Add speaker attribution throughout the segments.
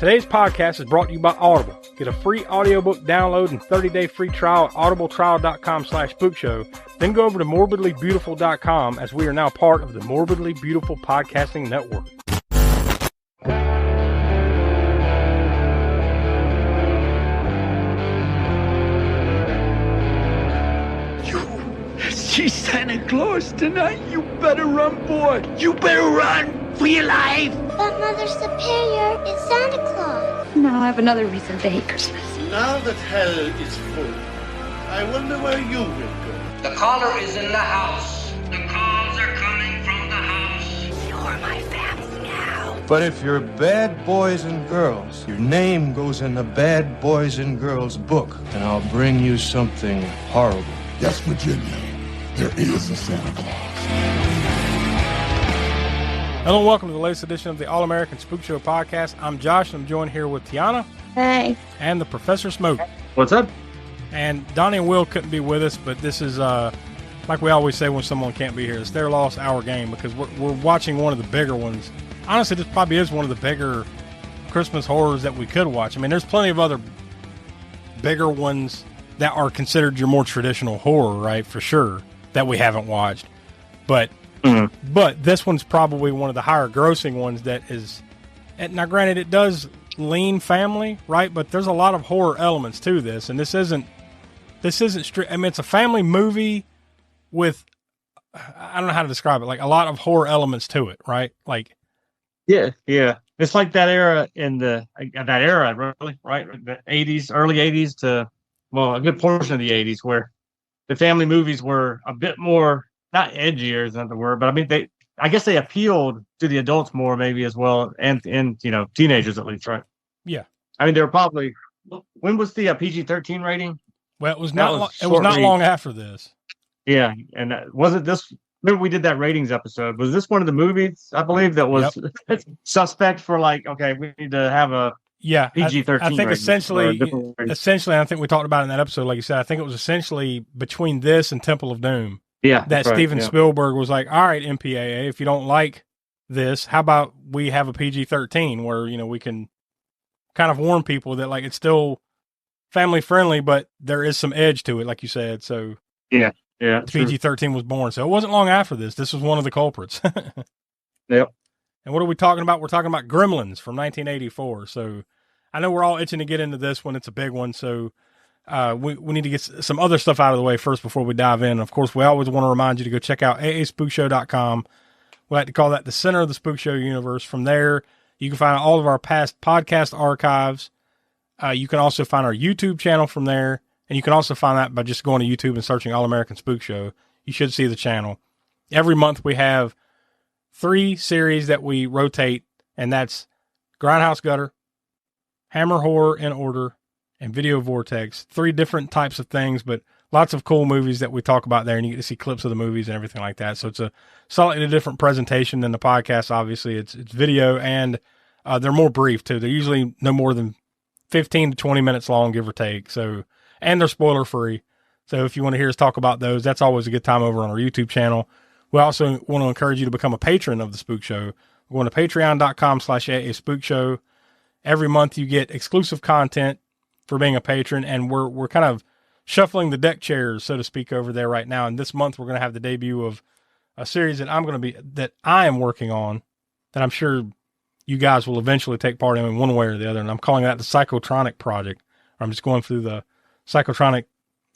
Speaker 1: Today's podcast is brought to you by Audible. Get a free audiobook download and 30-day free trial at audibletrial.com/spookshow. Then go over to morbidlybeautiful.com as we are now part of the Morbidly Beautiful Podcasting Network.
Speaker 2: You see Santa Claus tonight? You better run, boy. You better run for your life.
Speaker 3: But Mother Superior is Santa Claus.
Speaker 4: Now I have another reason to hate Christmas.
Speaker 5: Now that hell is full, I wonder where you will go.
Speaker 6: The caller is in the house. The calls are coming from the house.
Speaker 4: You're my family now.
Speaker 7: But if you're bad boys and girls, your name goes in the bad boys and girls book, and I'll bring you something horrible.
Speaker 8: Yes, Virginia, there is a Santa Claus.
Speaker 1: Hello and welcome to the latest edition of the All-American Spookshow podcast. I'm Josh, and I'm joined here with Tiana.
Speaker 4: Hey.
Speaker 1: And the Professor Smoke.
Speaker 9: What's up?
Speaker 1: And Donnie and Will couldn't be with us, but this is, like we always say when someone can't be here, it's their loss, our game, because we're watching one of the bigger ones. Honestly, this probably is one of the bigger Christmas horrors that we could watch. I mean, there's plenty of other bigger ones that are considered your more traditional horror, right, for sure, that we haven't watched. But this one's probably one of the higher grossing ones that is, and now granted, it does lean family, right, but there's a lot of horror elements to this, and this isn't strict. I mean, it's a family movie with, I don't know how to describe it, like a lot of horror elements to it, right? Like,
Speaker 9: yeah. It's like that era really, right? The 80s, early 80s to, well, a good portion of the 80s where the family movies were a bit more, not edgier is not the word, but I mean, I guess they appealed to the adults more maybe as well, and teenagers at least, right?
Speaker 1: Yeah.
Speaker 9: I mean, they were probably, when was the PG-13 rating?
Speaker 1: Well, it was not long after this.
Speaker 9: Yeah, and wasn't this, remember we did that ratings episode, was this one of the movies, I believe, that was suspect for like, okay, we need to have a PG-13
Speaker 1: I think essentially, I think we talked about it in that episode, like you said, I think it was essentially between this and Temple of Doom.
Speaker 9: Yeah,
Speaker 1: that Steven Spielberg was like, all right, MPAA, if you don't like this, how about we have a PG-13 where, we can kind of warn people that like it's still family friendly, but there is some edge to it, like you said. So
Speaker 9: yeah,
Speaker 1: PG-13 was born. So it wasn't long after this. This was one of the culprits.
Speaker 9: Yep.
Speaker 1: And what are we talking about? We're talking about Gremlins from 1984. So I know we're all itching to get into this one. It's a big one. So we need to get some other stuff out of the way first before we dive in. Of course, we always want to remind you to go check out aaspookshow.com. We like to call that the center of the Spook Show universe. From there, you can find all of our past podcast archives. You can also find our YouTube channel from there. And you can also find that by just going to YouTube and searching All American Spook Show. You should see the channel. Every month we have 3 series that we rotate, and that's Grindhouse Gutter, Hammer Horror in Order, and Video Vortex. 3 different types of things, but lots of cool movies that we talk about there, and you get to see clips of the movies and everything like that. So it's a slightly different presentation than the podcast. Obviously, it's video, and they're more brief too. They're usually no more than 15 to 20 minutes long, give or take. So, and they're spoiler free. So if you want to hear us talk about those, that's always a good time over on our YouTube channel. We also want to encourage you to become a patron of the Spook Show. We're going to patreon.com/spookshow. Every month you get exclusive content for being a patron, and we're kind of shuffling the deck chairs, so to speak, over there right now. And this month we're going to have the debut of a series that I am working on, that I'm sure you guys will eventually take part in one way or the other. And I'm calling that the Psychotronic Project. I'm just going through the Psychotronic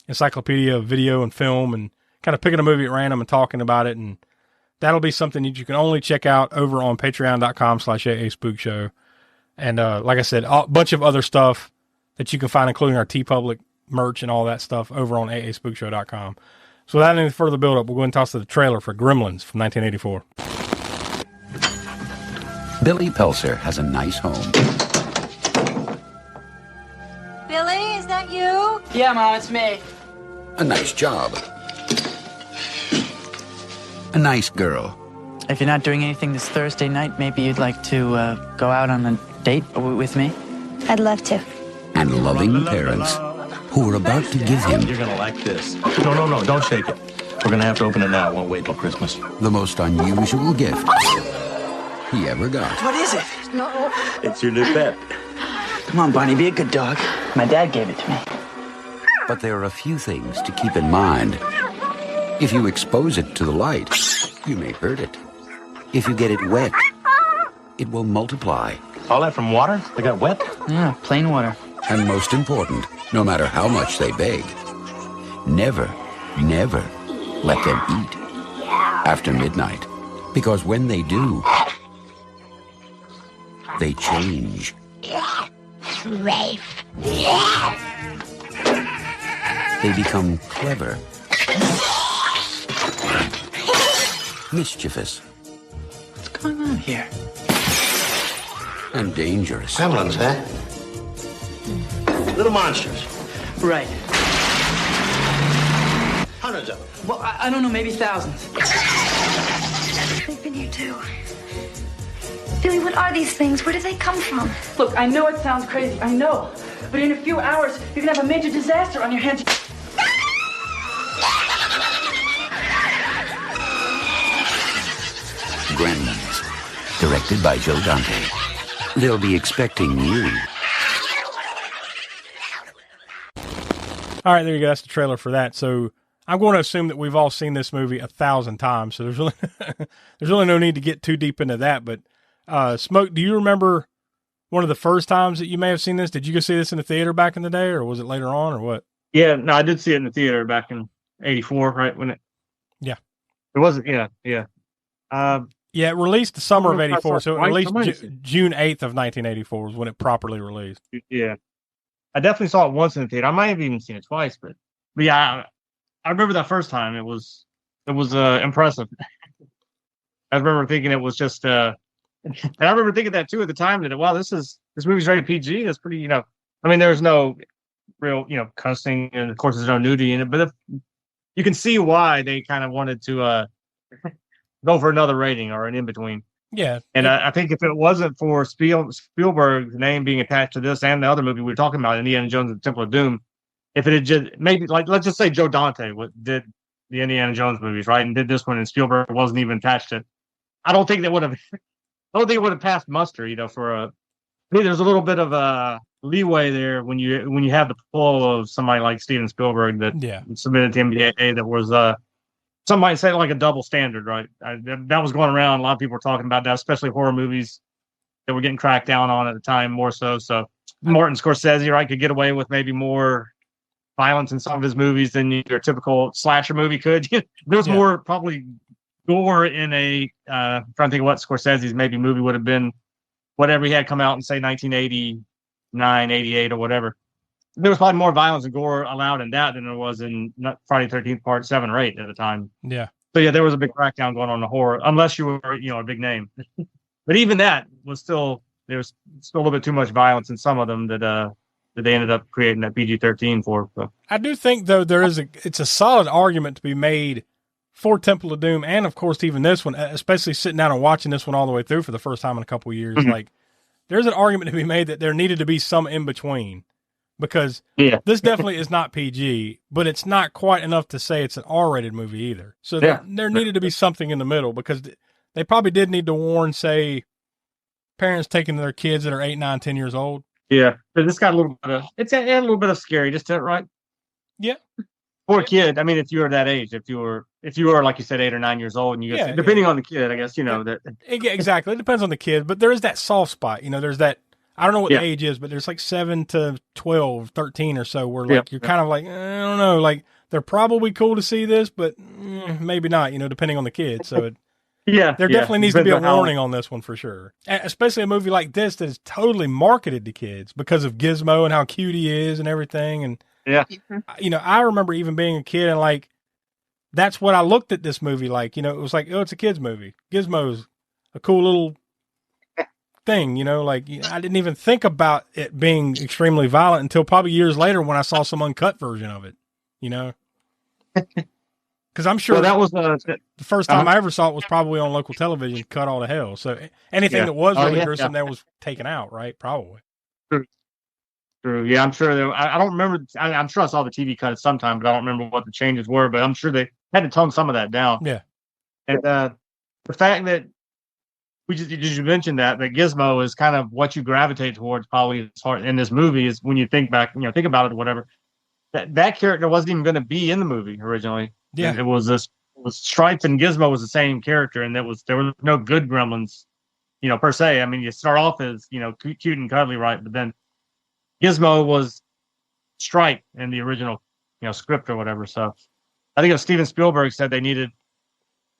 Speaker 1: encyclopedia of video and film and kind of picking a movie at random and talking about it. And that'll be something that you can only check out over on patreon.com/aaspookshow. And like I said, a bunch of other stuff that you can find, including our TeePublic merch and all that stuff over on aaspookshow.com. So without any further build-up, we'll go and toss to the trailer for Gremlins from 1984.
Speaker 10: Billy Pelser has a nice home.
Speaker 11: Billy, is that you?
Speaker 12: Yeah, Mom, it's me.
Speaker 10: A nice job. A nice girl.
Speaker 12: If you're not doing anything this Thursday night, maybe you'd like to go out on a date with me?
Speaker 3: I'd love to.
Speaker 10: And loving parents who are about to give him...
Speaker 13: You're going to like this. No, don't shake it. We're going to have to open it now. It won't wait till Christmas.
Speaker 10: The most unusual gift he ever got.
Speaker 12: What is it?
Speaker 13: It's your new pet.
Speaker 12: Come on, Barney, be a good dog. My dad gave it to me.
Speaker 10: But there are a few things to keep in mind. If you expose it to the light, you may hurt it. If you get it wet, it will multiply.
Speaker 13: All that from water? They got wet?
Speaker 12: Yeah, plain water.
Speaker 10: And most important, no matter how much they beg, never, never let them eat after midnight. Because when they do, they change.
Speaker 3: Rafe.
Speaker 10: They become clever, mischievous,
Speaker 12: What's going on here?
Speaker 10: and dangerous.
Speaker 5: Gremlins, huh? Little monsters.
Speaker 12: Right.
Speaker 5: Hundreds of them.
Speaker 12: Well, I don't know, maybe thousands.
Speaker 4: They've been here too. Billy, what are these things? Where do they come from?
Speaker 11: Look, I know it sounds crazy, I know. But in a few hours, you're gonna have a major disaster on your hands.
Speaker 10: Gremlins, directed by Joe Dante. They'll be expecting you.
Speaker 1: All right, there you go. That's the trailer for that. So I'm going to assume that we've all seen this movie 1,000 times. So there's really there's really no need to get too deep into that. But Smoke, do you remember one of the first times that you may have seen this? Did you go see this in the theater back in the day, or was it later on, or what?
Speaker 9: Yeah, no, I did see it in the theater back in '84, right when it.
Speaker 1: Yeah,
Speaker 9: it wasn't. Yeah.
Speaker 1: Yeah, it released the summer of '84, so it released
Speaker 9: Somebody-
Speaker 1: June 8th of 1984 was when it properly released.
Speaker 9: Yeah, I definitely saw it once in the theater. I might have even seen it twice, but yeah, I remember that first time. It was impressive. I remember thinking it was just. And I remember thinking that too at the time that wow, this movie's rated PG. It's pretty, I mean, there's no real, cussing, and of course there's no nudity in it, but you can see why they kind of wanted to go for another rating or an in between.
Speaker 1: Yeah,
Speaker 9: and I think if it wasn't for Spielberg's name being attached to this and the other movie we were talking about, Indiana Jones and the Temple of Doom, if it had just maybe let's just say Joe Dante did the Indiana Jones movies, right, and did this one, and Spielberg wasn't even attached to it, I don't think it would have passed muster, for a. I mean, there's a little bit of a leeway there when you have the pull of somebody like Steven Spielberg that submitted to MBA that was some might say like a double standard, right? That was going around. A lot of people were talking about that, especially horror movies that were getting cracked down on at the time more so. So Martin Scorsese, right, could get away with maybe more violence in some of his movies than your typical slasher movie could. There was more probably gore in a trying to think of what Scorsese's maybe movie would have been, whatever he had come out in say 1989, 88 or whatever. There was probably more violence and gore allowed in that than there was in Friday the 13th Part 7 or 8 at the time.
Speaker 1: Yeah.
Speaker 9: So yeah, there was a big crackdown going on the horror, unless you were a big name. But even that was there was still a little bit too much violence in some of them that they ended up creating that PG-13 for. So.
Speaker 1: I do think though it's a solid argument to be made for Temple of Doom, and of course even this one, especially sitting down and watching this one all the way through for the first time in a couple of years.
Speaker 9: Mm-hmm.
Speaker 1: Like, there's an argument to be made that there needed to be some in between, because this definitely is not PG, but it's not quite enough to say it's an R-rated movie either. So there needed to be something in the middle, because they probably did need to warn, say, parents taking their kids that are 8, 9, 10 years old.
Speaker 9: Yeah, but this got a little bit of a little bit of scary, just right.
Speaker 1: Yeah.
Speaker 9: For a kid, I mean, if you were that age, if you were like you said 8 or 9 years old, and you get depending on the kid, I guess that
Speaker 1: exactly. It depends on the kid, but there is that soft spot. There's that. I don't know what the age is, but there's like 7 to 12, 13 or so, where like you're kind of like, I don't know, like they're probably cool to see this, but maybe not. Depending on the kid. So there definitely needs to be a warning on this one for sure, especially a movie like this that is totally marketed to kids because of Gizmo and how cute he is and everything, and.
Speaker 9: Yeah.
Speaker 1: I remember even being a kid and like, that's what I looked at this movie like, it was like, oh, it's a kid's movie. Gizmo's a cool little thing, like I didn't even think about it being extremely violent until probably years later when I saw some uncut version of it, because I'm sure
Speaker 9: that was
Speaker 1: the first time I ever saw it was probably on local television, cut all to hell. So anything that was really gruesome there was taken out, right? Probably.
Speaker 9: True. Yeah, I'm sure. I don't remember. I'm sure I saw the TV cut at some time, but I don't remember what the changes were. But I'm sure they had to tone some of that down.
Speaker 1: Yeah.
Speaker 9: And the fact that did you mention that Gizmo is kind of what you gravitate towards probably as far in this movie is when you think back, think about it or whatever. That character wasn't even going to be in the movie originally.
Speaker 1: Yeah.
Speaker 9: It was Stripe and Gizmo was the same character, and there was no good Gremlins, per se. I mean, you start off as cute and cuddly, right? But then Gizmo was Stripe in the original script or whatever. So I think if Steven Spielberg said they needed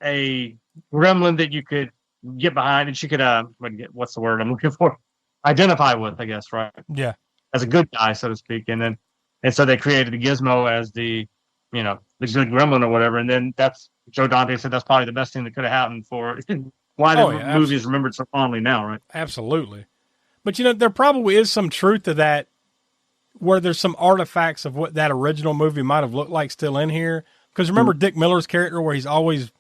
Speaker 9: a gremlin that you could get behind and she could what's the word I'm looking for, identify with, I guess, right?
Speaker 1: Yeah,
Speaker 9: as a good guy, so to speak. And so they created the Gizmo as the the good gremlin or whatever, and then that's Joe Dante said that's probably the best thing that could have happened for why the movie is remembered so fondly now, right?
Speaker 1: Absolutely. But there probably is some truth to that, where there's some artifacts of what that original movie might have looked like still in here. Because remember Dick Miller's character where he's always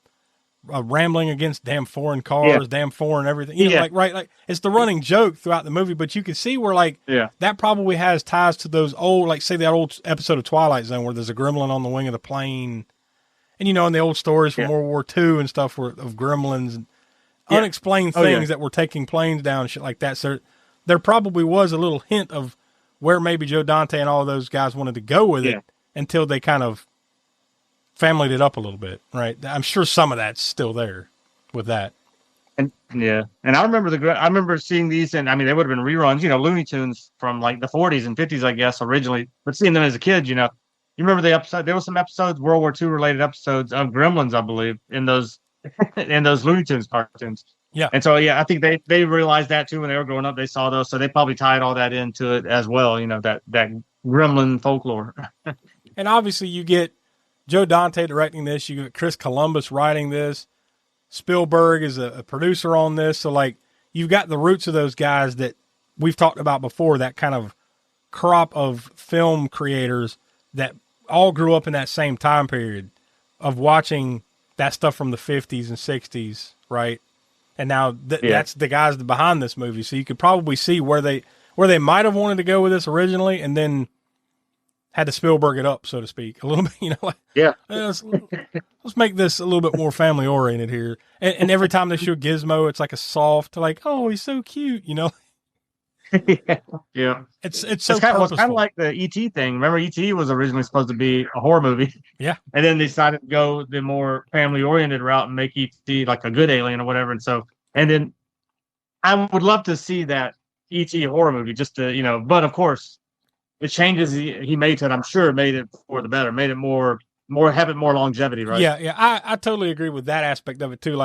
Speaker 1: rambling against damn foreign cars, damn foreign everything. Like it's the running joke throughout the movie, but you can see where that probably has ties to those old, like say that old episode of Twilight Zone where there's a gremlin on the wing of the plane. And in the old stories from World War II and stuff of gremlins and unexplained things that were taking planes down and shit like that. So there probably was a little hint of where maybe Joe Dante and all of those guys wanted to go with it until they kind of familyed it up a little bit, right? I'm sure some of that's still there with that.
Speaker 9: And I remember seeing these, and I mean they would have been reruns, Looney Tunes from like the 40s and 50s, I guess, originally. But seeing them as a kid, you remember the episode? There were some episodes, World War II related episodes of Gremlins, I believe, in those Looney Tunes cartoons.
Speaker 1: Yeah.
Speaker 9: And so I think they realized that too when they were growing up. They saw those, so they probably tied all that into it as well. That Gremlin folklore.
Speaker 1: And obviously, you get Joe Dante directing this. You get Chris Columbus writing this. Spielberg is a producer on this. So, you've got the roots of those guys that we've talked about before, that kind of crop of film creators that all grew up in that same time period of watching that stuff from the 50s and 60s, right? And now that's the guys behind this movie. So you could probably see where they might have wanted to go with this originally and then had to Spielberg it up, so to speak, a little bit, let's make this a little bit more family oriented here. And every time they show Gizmo, it's like a soft, oh, he's so cute,
Speaker 9: Yeah.
Speaker 1: It's so
Speaker 9: kind of like the E.T. thing. Remember, E.T. was originally supposed to be a horror movie.
Speaker 1: Yeah.
Speaker 9: And then they decided to go the more family oriented route and make E.T. like a good alien or whatever. And then I would love to see that E.T. horror movie just to, but of course, the changes he made to it, I'm sure made it for the better, made it more have it more longevity, right?
Speaker 1: Yeah. I totally agree with that aspect of it too.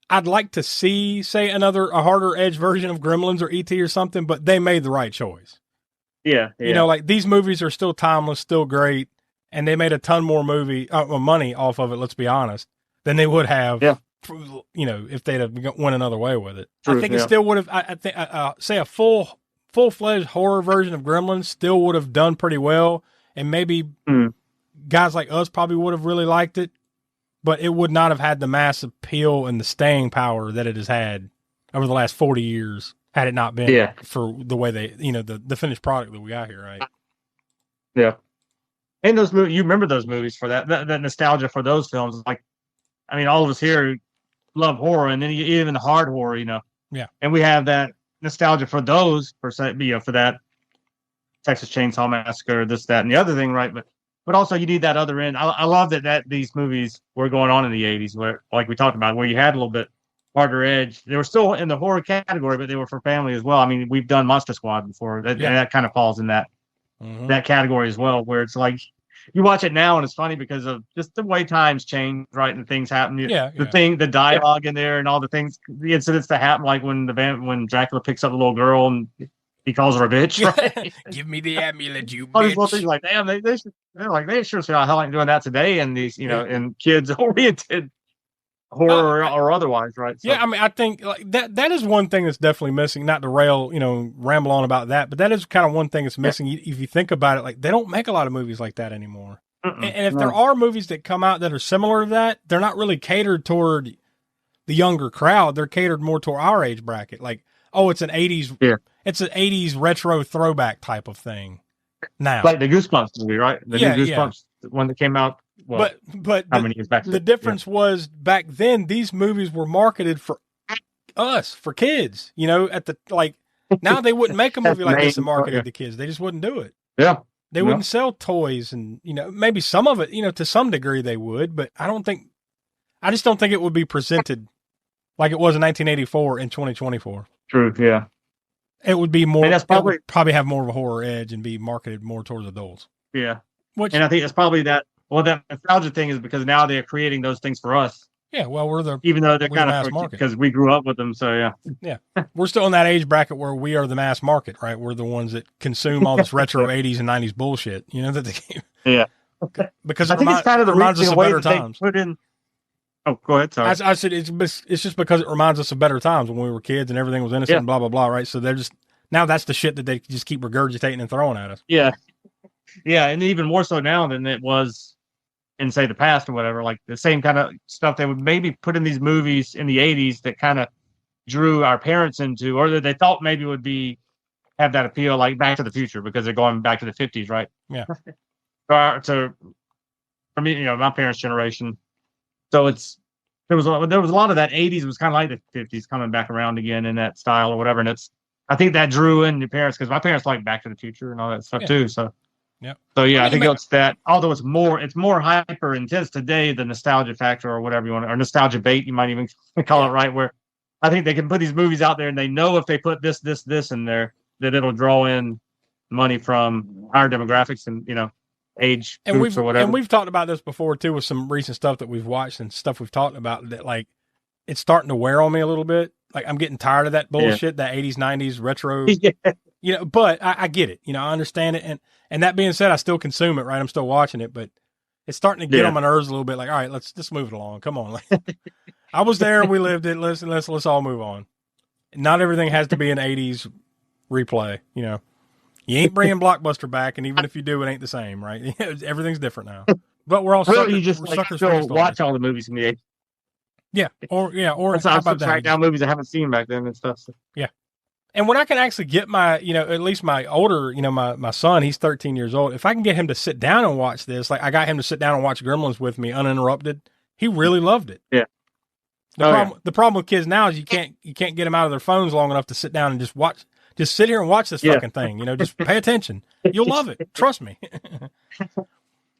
Speaker 1: I'd like to see, say, a harder edge version of Gremlins or E.T. or something, but they made the right choice.
Speaker 9: Yeah.
Speaker 1: These movies are still timeless, still great, and they made a ton more money off of it, let's be honest, than they would have, if they'd have went another way with it. True, I think it still would have, I think, say a full-fledged horror version of Gremlins still would have done pretty well, and maybe guys like us probably would have really liked it. But it would not have had the mass appeal and the staying power that it has had over the last 40 years had it not been for the way they, the finished product that we got here, right?
Speaker 9: Yeah. And those movies, you remember those movies for that nostalgia for those films. All of us here love horror, and then even the hard horror,
Speaker 1: Yeah.
Speaker 9: And we have that nostalgia for those, for that Texas Chainsaw Massacre, this, that, and the other thing, right? But also you need that other end. I love that these movies were going on in the 80s where, like we talked about, where you had a little bit harder edge. They were still in the horror category, but they were for family as well. I mean, we've done Monster Squad before. And that kind of falls in that category as well, where it's like you watch it now and it's funny because of just the way times change, right? And things happen. The dialogue in there and all the things, the incidents that happen, like when Dracula picks up the little girl and he calls her a bitch, right?
Speaker 1: Give me the amulet, you
Speaker 9: all these
Speaker 1: bitch.
Speaker 9: little things like, damn, they sure see how like doing that today in these, in kids oriented horror or otherwise, right? So,
Speaker 1: I think that is one thing that's definitely missing. Not to ramble on about that, but that is kind of one thing that's missing. If you think about it, they don't make a lot of movies like that anymore. And if there are movies that come out that are similar to that, they're not really catered toward the younger crowd. They're catered more toward our age bracket. It's an 80s. Yeah. It's an 80s retro throwback type of thing now.
Speaker 9: Like the Goosebumps movie, right? The new Goosebumps, one that came out,
Speaker 1: but
Speaker 9: how many years back?
Speaker 1: The difference was back then, these movies were marketed for us for kids, you know, now they wouldn't make a movie like this and market it to kids. They just wouldn't do it.
Speaker 9: Yeah.
Speaker 1: They wouldn't sell toys and, you know, maybe some of it, you know, to some degree they would, but I just don't think it would be presented like it was in 1984 in 2024.
Speaker 9: True. Yeah.
Speaker 1: It would be more,
Speaker 9: that's
Speaker 1: probably have more of a horror edge and be marketed more towards adults.
Speaker 9: Yeah.
Speaker 1: And
Speaker 9: I think it's probably that nostalgia thing is because now they're creating those things for us.
Speaker 1: Yeah. Well,
Speaker 9: even though they're kind
Speaker 1: mass
Speaker 9: of
Speaker 1: market
Speaker 9: because we grew up with them. So yeah.
Speaker 1: Yeah. We're still in that age bracket where we are the mass market, right? We're the ones that consume all this retro 80s and 90s bullshit, you know, that they
Speaker 9: Yeah.
Speaker 1: Because
Speaker 9: I think it's kind of the
Speaker 1: reminds us of better times.
Speaker 9: Put in. Oh, go ahead. Sorry.
Speaker 1: I said it's just because it reminds us of better times when we were kids and everything was innocent and blah, blah, blah, right? So they're just, now that's the shit that they just keep regurgitating and throwing at us.
Speaker 9: Yeah. Yeah. And even more so now than it was in, say, the past or whatever. Like the same kind of stuff they would maybe put in these movies in the 80s that kind of drew our parents into, or that they thought maybe would have that appeal, like Back to the Future, because they're going back to the 50s, right?
Speaker 1: Yeah.
Speaker 9: So for me, you know, my parents' generation. So there was a lot of that 80s was kind of like the 50s coming back around again in that style or whatever. And I think that drew in your parents because my parents like Back to the Future and all that stuff too. So
Speaker 1: yeah.
Speaker 9: So yeah, I think it's that. Although it's more hyper intense today, the nostalgia factor or whatever you want, or nostalgia bait, you might even call it, right? Where I think they can put these movies out there and they know if they put this in there that it'll draw in money from our demographics and, you know, age groups or whatever.
Speaker 1: And we've talked about this before too with some recent stuff that we've watched and stuff we've talked about that, like, it's starting to wear on me a little bit. Like, I'm getting tired of that bullshit, that 80s, 90s retro, you know, but I get it, you know, I understand it. And that being said, I still consume it, right? I'm still watching it, but it's starting to get on my nerves a little bit. Like, all right, let's move it along. Come on. Like, I was there. We lived it. Let's all move on. Not everything has to be an 80s replay, you know. You ain't bringing Blockbuster back, and even if you do, it ain't the same, right? Everything's different now. But we're all suckers.
Speaker 9: You just still watch all the movies from the 80s.
Speaker 1: Yeah, or
Speaker 9: how about track down movies I haven't seen back then and stuff. So.
Speaker 1: Yeah, and when I can actually get my, you know, at least my older, you know, my son, he's 13 years old. If I can get him to sit down and watch this, like I got him to sit down and watch Gremlins with me uninterrupted, he really loved it.
Speaker 9: Yeah.
Speaker 1: The problem with kids now is you can't get them out of their phones long enough to sit down and just sit here and watch this fucking thing. You know, just pay attention. You'll love it. Trust me.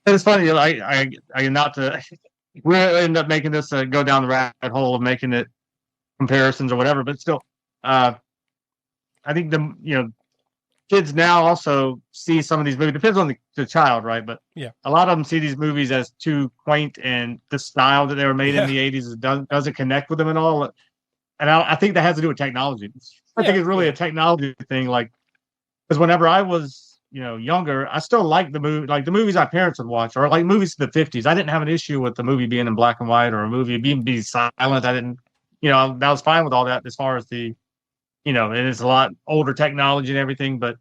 Speaker 9: It's funny. I not to. We'll end up making this go down the rabbit hole of making it comparisons or whatever, but still, I think kids now also see some of these movies. Depends on the child, right? But
Speaker 1: yeah,
Speaker 9: a lot of them see these movies as too quaint, and the style that they were made in the 80s doesn't connect with them at all. And I think that has to do with technology. I think it's really a technology thing. Like, because whenever I was, you know, younger, I still liked the movies our parents would watch, or like movies of the 50s. I didn't have an issue with the movie being in black and white or a movie being silent. I didn't, you know, that was fine with all that as far as the, you know, and it's a lot older technology and everything, but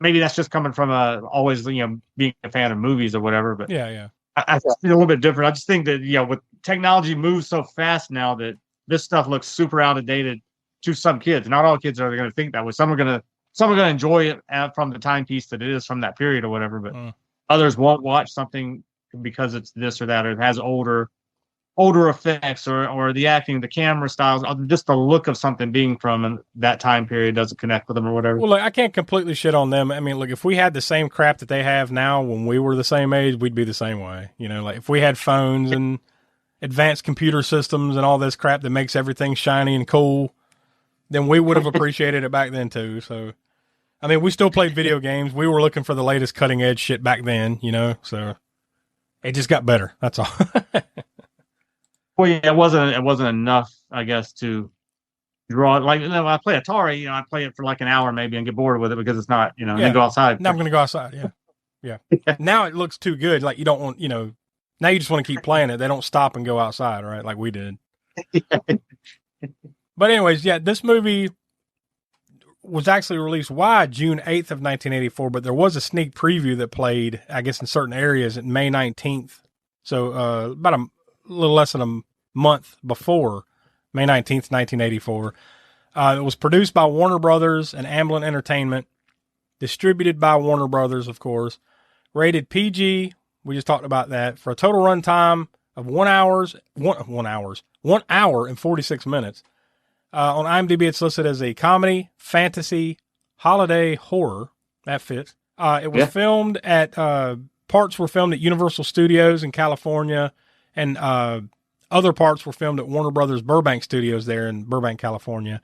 Speaker 9: maybe that's just coming from always, you know, being a fan of movies or whatever. But
Speaker 1: yeah.
Speaker 9: I feel a little bit different. I just think that, you know, with technology moves so fast now that this stuff looks super outdated to some kids. Not all kids are going to think that way. Some are going to enjoy it from the timepiece that it is from that period or whatever, but others won't watch something because it's this or that, or it has older effects or the acting, the camera styles, just the look of something being from that time period doesn't connect with them or whatever.
Speaker 1: Well, look, I can't completely shit on them. I mean, look, if we had the same crap that they have now when we were the same age, we'd be the same way. You know, like if we had phones and advanced computer systems and all this crap that makes everything shiny and cool, then we would have appreciated it back then too. So, I mean, we still played video games. We were looking for the latest cutting edge shit back then, you know, so it just got better. That's all.
Speaker 9: Well, yeah, it wasn't enough, I guess, to draw. Like, you know, I play Atari, you know, I play it for like an hour maybe and get bored with it because it's not, you know, and then go outside.
Speaker 1: Now I'm going to go outside. Yeah. Now it looks too good. Like you don't want, you know, now you just want to keep playing it. They don't stop and go outside, right? Like we did. But anyways, yeah, this movie was actually released wide June 8th of 1984, but there was a sneak preview that played, I guess, in certain areas at May 19th. So about a little less than a month before May 19th, 1984. It was produced by Warner Brothers and Amblin Entertainment, distributed by Warner Brothers, of course, rated PG. We just talked about that, for a total runtime of 1 hour and 46 minutes. On IMDb, it's listed as a comedy, fantasy, holiday, horror. That fits. It was filmed at, parts were filmed at Universal Studios in California, and other parts were filmed at Warner Brothers Burbank Studios there in Burbank, California,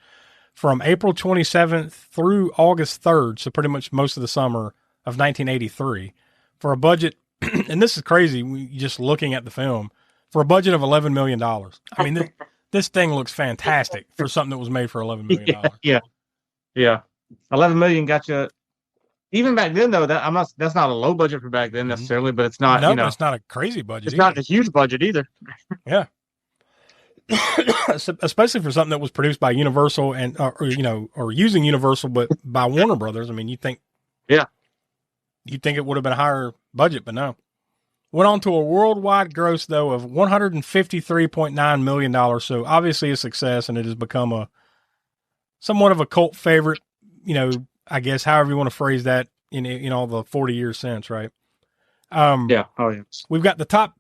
Speaker 1: from April 27th through August 3rd, so pretty much most of the summer of 1983, for a budget, and this is crazy, just looking at the film, for a budget of $11 million. I mean, this thing looks fantastic for something that was made for $11 million.
Speaker 9: Yeah. 11 million got you. Even back then, though, that's not a low budget for back then necessarily, but it's not.
Speaker 1: No, but it's not a crazy budget.
Speaker 9: It's not a huge budget either.
Speaker 1: Yeah. Especially for something that was produced by Universal and, or using Universal, but by Warner Brothers. I mean, you'd think it would have been a higher budget, but no. Went on to a worldwide gross, though, of $153.9 million. So obviously a success, and it has become somewhat of a cult favorite, I guess, however you want to phrase that in all the 40 years since, right? We've got the top.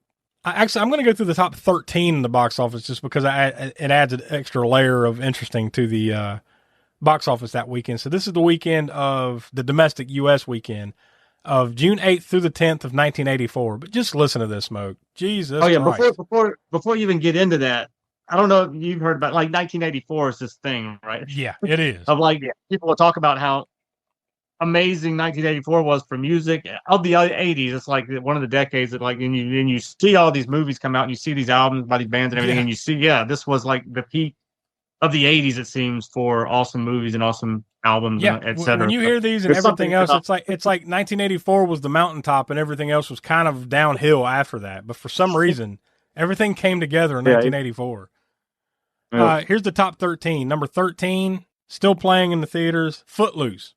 Speaker 1: Actually, I'm going to go through the top 13 in the box office just because it adds an extra layer of interesting to the box office that weekend. So this is the weekend of the domestic U.S. weekend of June 8th through the 10th of 1984. But just listen to this, Smoke. Jesus.
Speaker 9: Oh yeah,
Speaker 1: Christ.
Speaker 9: before you even get into that, I don't know if you've heard about 1984 is this thing, right?
Speaker 1: Yeah, it is.
Speaker 9: Of people will talk about how amazing 1984 was for music. Of the 80s, it's like one of the decades that and you see all these movies come out and you see these albums by these bands and everything, and you see, this was like the peak of the 80s, it seems, for awesome movies and awesome albums, etc.
Speaker 1: When you hear these and everything else, it's like 1984 was the mountaintop and everything else was kind of downhill after that. But for some reason, everything came together in 1984. Here's the top 13. Number 13, still playing in the theaters, Footloose.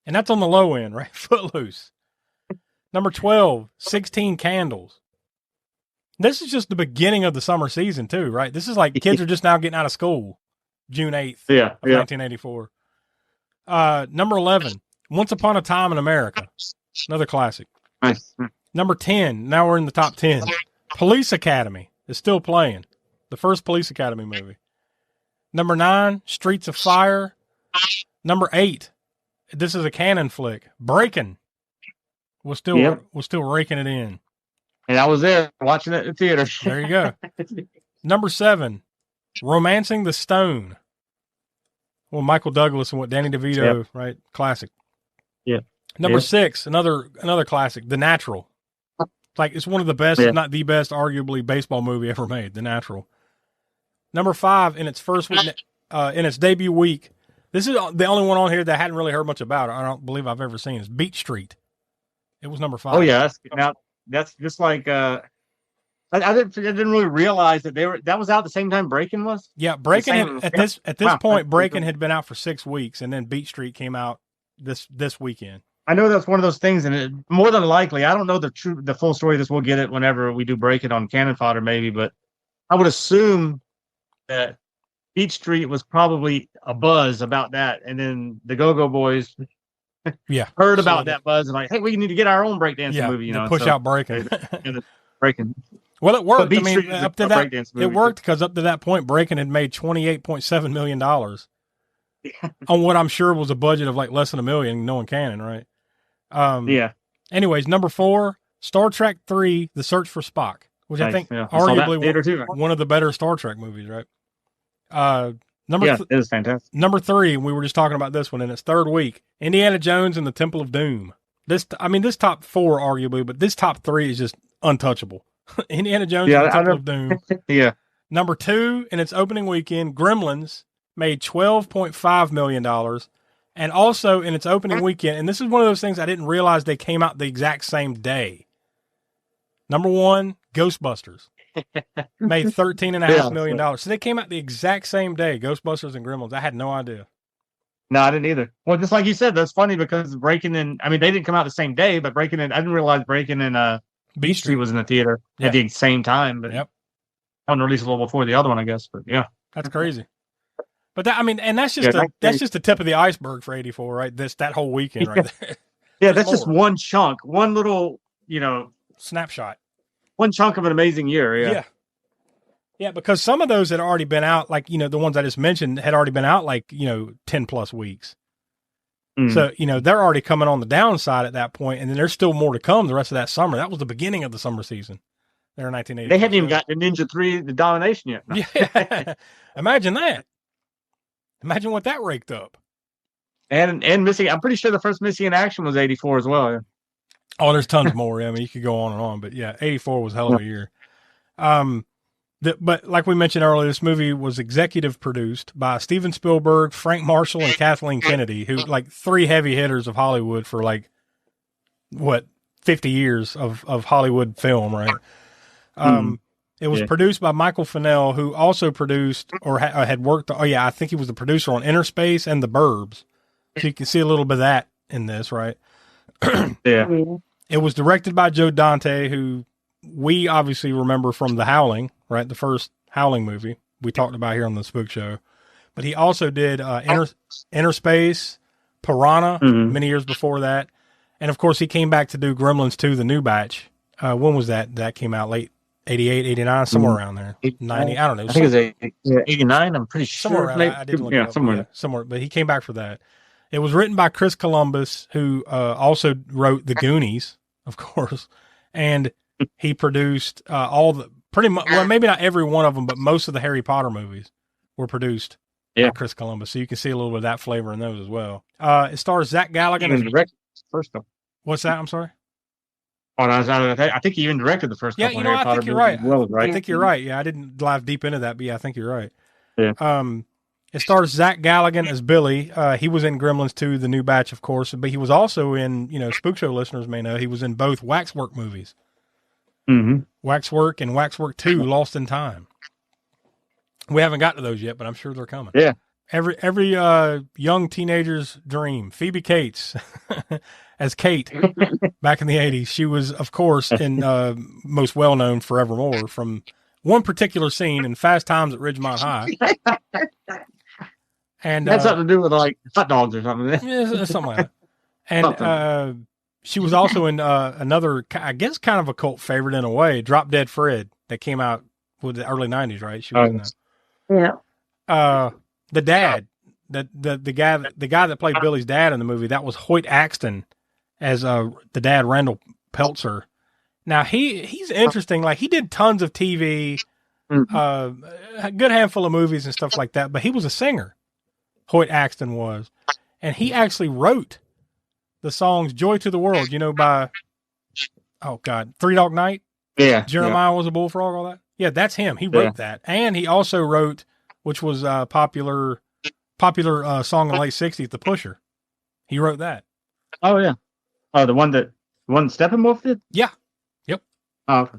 Speaker 1: And that's on the low end, right? Footloose. Number 12, 16 Candles. This is just the beginning of the summer season, too, right? This is like kids are just now getting out of school, June 8th of 1984. Number 11, Once Upon a Time in America. Another classic.
Speaker 9: Nice.
Speaker 1: Number 10, now we're in the top 10. Police Academy is still playing. The first Police Academy movie. Number 9, Streets of Fire. Number 8, this is a canon flick. Breakin' was still raking it in.
Speaker 9: And I was there watching it in the theater.
Speaker 1: There you go. Number 7, Romancing the Stone. Well, Michael Douglas and Danny DeVito, right? Classic.
Speaker 9: Yeah.
Speaker 1: Number 6, another classic, The Natural. It's one of the best, if not the best, arguably baseball movie ever made, The Natural. Number 5, in its first week, in its debut week, this is the only one on here that I hadn't really heard much about. I don't believe I've ever seen. Is Beat Street. It was number 5.
Speaker 9: Oh yeah, that's just like I didn't really realize that was out the same time Breakin' was.
Speaker 1: Yeah, Breakin' at this point, Breakin' had been out for 6 weeks, and then Beat Street came out this weekend.
Speaker 9: I know that's one of those things, and more than likely, I don't know the full story of this. We'll get it whenever we do Break It on Cannon Fodder, maybe, but I would assume that Beach Street was probably a buzz about that, and then the Go-Go Boys heard about that buzz and like, hey, we need to get our own breakdancing movie,
Speaker 1: push out Breakin'.
Speaker 9: Breakin'.
Speaker 1: Well, it worked. I mean, up to that, it worked because up to that point, Breakin' had made $28.7 million on what I'm sure was a budget of less than $1 million, knowing canon, right? Anyways, number 4, Star Trek 3: The Search for Spock, which I think arguably one of the better Star Trek movies, right?
Speaker 9: It is fantastic.
Speaker 1: Number 3, we were just talking about this one in its third week, Indiana Jones and the Temple of Doom. This top 4 arguably, but this top 3 is just untouchable. Indiana Jones and the Temple of Doom. Number 2, in its opening weekend, Gremlins made $12.5 million. And also in its opening weekend, and this is one of those things I didn't realize they came out the exact same day. Number 1, Ghostbusters. Made $13.5 million. So they came out the exact same day, Ghostbusters and Gremlins. I had no idea.
Speaker 9: No, I didn't either. Well, just like you said, that's funny because Breakin' In, I mean, they didn't come out the same day, but Breakin' In, I didn't realize Breakin' In Beach Street was in the theater at the same time. But one released a little before the other one, I guess. But yeah,
Speaker 1: that's crazy. But and that's just that's just the tip of the iceberg for 84, right? That whole weekend right there.
Speaker 9: That's just one chunk, one little,
Speaker 1: snapshot.
Speaker 9: One chunk of an amazing year,
Speaker 1: Yeah, because some of those had already been out, like, the ones I just mentioned had already been out, like, 10 plus weeks. So, they're already coming on the downside at that point, and then there's still more to come the rest of that summer. That was the beginning of the summer season there in 1980.
Speaker 9: They hadn't even got the Ninja 3, the Domination yet. No.
Speaker 1: Yeah. Imagine that. Imagine what that raked up.
Speaker 9: And Missing, I'm pretty sure the first Missing in Action was 84 as well. Yeah.
Speaker 1: Oh, there's tons more. I mean, you could go on and on, but yeah, 84 was a hell of a year. But like we mentioned earlier, this movie was executive produced by Steven Spielberg, Frank Marshall, and Kathleen Kennedy, who like three heavy hitters of Hollywood for 50 years of Hollywood film, right? It was produced by Michael Fennell, who also produced or had worked. Oh yeah, I think he was the producer on Interspace and The Burbs. So you can see a little bit of that in this, right?
Speaker 9: Yeah.
Speaker 1: It was directed by Joe Dante, who we obviously remember from The Howling, right? The first Howling movie we talked about here on the Spook Show. But he also did Interspace, Piranha, many years before that. And of course, he came back to do Gremlins 2, the new batch. When was that? That came out late 88, 89, somewhere around there. 90, I don't know.
Speaker 9: I think it was 89, I'm pretty sure.
Speaker 1: Somewhere around, I didn't look it up, somewhere. But he came back for that. It was written by Chris Columbus, who also wrote The Goonies, of course. And he produced all the, pretty much, well, maybe not every one of them, but most of the Harry Potter movies were produced by Chris Columbus. So you can see a little bit of that flavor in those as well. It stars Zach Galligan.
Speaker 9: First one.
Speaker 1: What's that? I'm sorry?
Speaker 9: Oh, I think he even directed the first couple of Harry Potter
Speaker 1: I think you're right.
Speaker 9: Well, right.
Speaker 1: I think you're right. Yeah, I didn't dive deep into that, but yeah, I think you're right.
Speaker 9: Yeah.
Speaker 1: It stars Zach Galligan as Billy. He was in Gremlins 2, the new batch, of course, but he was also in, Spook Show listeners may know, he was in both Waxwork movies. Waxwork and Waxwork 2, Lost in Time. We haven't got to those yet, but I'm sure they're coming.
Speaker 9: Yeah.
Speaker 1: Every young teenager's dream. Phoebe Cates as Kate back in the 80s. She was, of course, in most well-known Forevermore from one particular scene in Fast Times at Ridgemont High. And
Speaker 9: that's something to do with like hot dogs or something.
Speaker 1: Yeah, something like that. And she was also in another, I guess, kind of a cult favorite in a way, Drop Dead Fred, that came out with the early 90s, right? She was in that.
Speaker 14: Yeah.
Speaker 1: The dad, the guy that played Billy's dad in the movie, that was Hoyt Axton as the dad, Randall Peltzer. Now he's interesting. Like he did tons of TV, a good handful of movies and stuff like that. But he was a singer. Hoyt Axton was, and he actually wrote the songs "Joy to the World," by Three Dog Night.
Speaker 9: Yeah,
Speaker 1: Jeremiah was a bullfrog. All that. Yeah, that's him. He wrote that, and he also wrote, which was a popular song in the late '60s, "The Pusher." He wrote that.
Speaker 9: Oh yeah. Oh, the one Steppenwolf did.
Speaker 1: Yeah. Yep.
Speaker 9: Oh. Okay.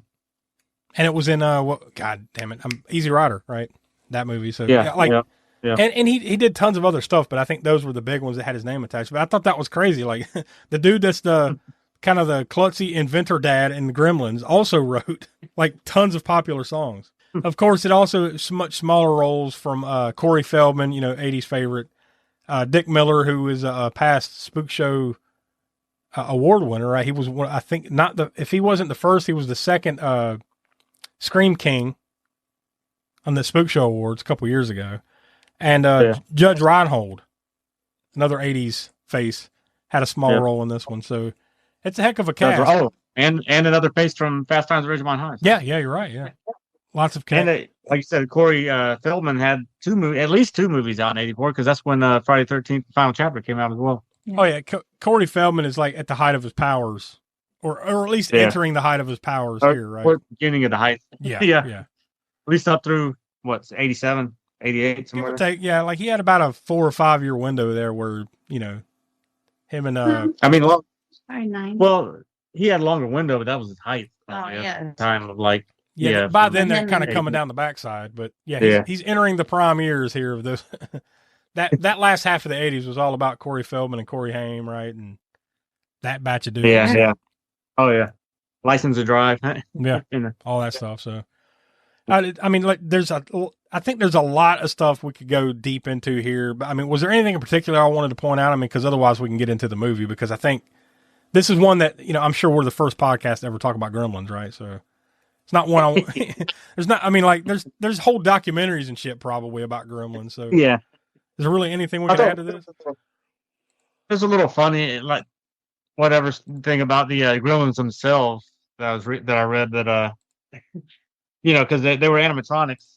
Speaker 1: And it was in God damn it, Easy Rider, right? That movie. So
Speaker 9: Yeah.
Speaker 1: And he did tons of other stuff, but I think those were the big ones that had his name attached. But I thought that was crazy. Like the dude that's the kind of the klutzy inventor dad in the Gremlins also wrote like tons of popular songs. Of course, it also much smaller roles from Corey Feldman, 80s favorite, Dick Miller, who is a past Spook Show award winner. Right? He was one, I think if he wasn't the first, he was the second Scream King on the Spook Show Awards a couple years ago. And Judge Reinhold, another 80s face, had a small role in this one. So it's a heck of a cast.
Speaker 9: Oh, and another face from Fast Times at Ridgemont High.
Speaker 1: Yeah, you're right. Yeah. Lots of
Speaker 9: connections. And like you said, Corey Feldman had at least two movies out in '84 because that's when Friday 13th Final Chapter came out as well.
Speaker 1: Oh yeah, Corey Feldman is like at the height of his powers, or at least entering the height of his powers here, right?
Speaker 9: Or beginning of the height.
Speaker 1: Yeah.
Speaker 9: At least up through 87, 88 somewhere.
Speaker 1: Like he had about a 4 or 5 year window there where him and
Speaker 9: I mean, well,
Speaker 14: 9.
Speaker 9: Well, he had a longer window, but that was his height. Time of like.
Speaker 1: Yeah, by then they're kind of coming down the backside, but he's entering the prime years here of those. that last half of the 80s was all about Corey Feldman and Corey Haim, right? And that batch of dudes.
Speaker 9: Yeah. Oh yeah, License to Drive.
Speaker 1: Yeah, all that stuff. So, I mean, like, I think there's a lot of stuff we could go deep into here. But I mean, was there anything in particular I wanted to point out? I mean, because otherwise we can get into the movie. Because I think this is one that I'm sure we're the first podcast to ever talk about Gremlins, right? So. It's not one I want. There's not. I mean, like there's whole documentaries and shit probably about Gremlins. So
Speaker 9: Yeah.
Speaker 1: is there really anything we
Speaker 9: I
Speaker 1: can
Speaker 9: thought
Speaker 1: add to this?
Speaker 9: There's a little funny, like whatever thing about the Gremlins themselves that I read that because they were animatronics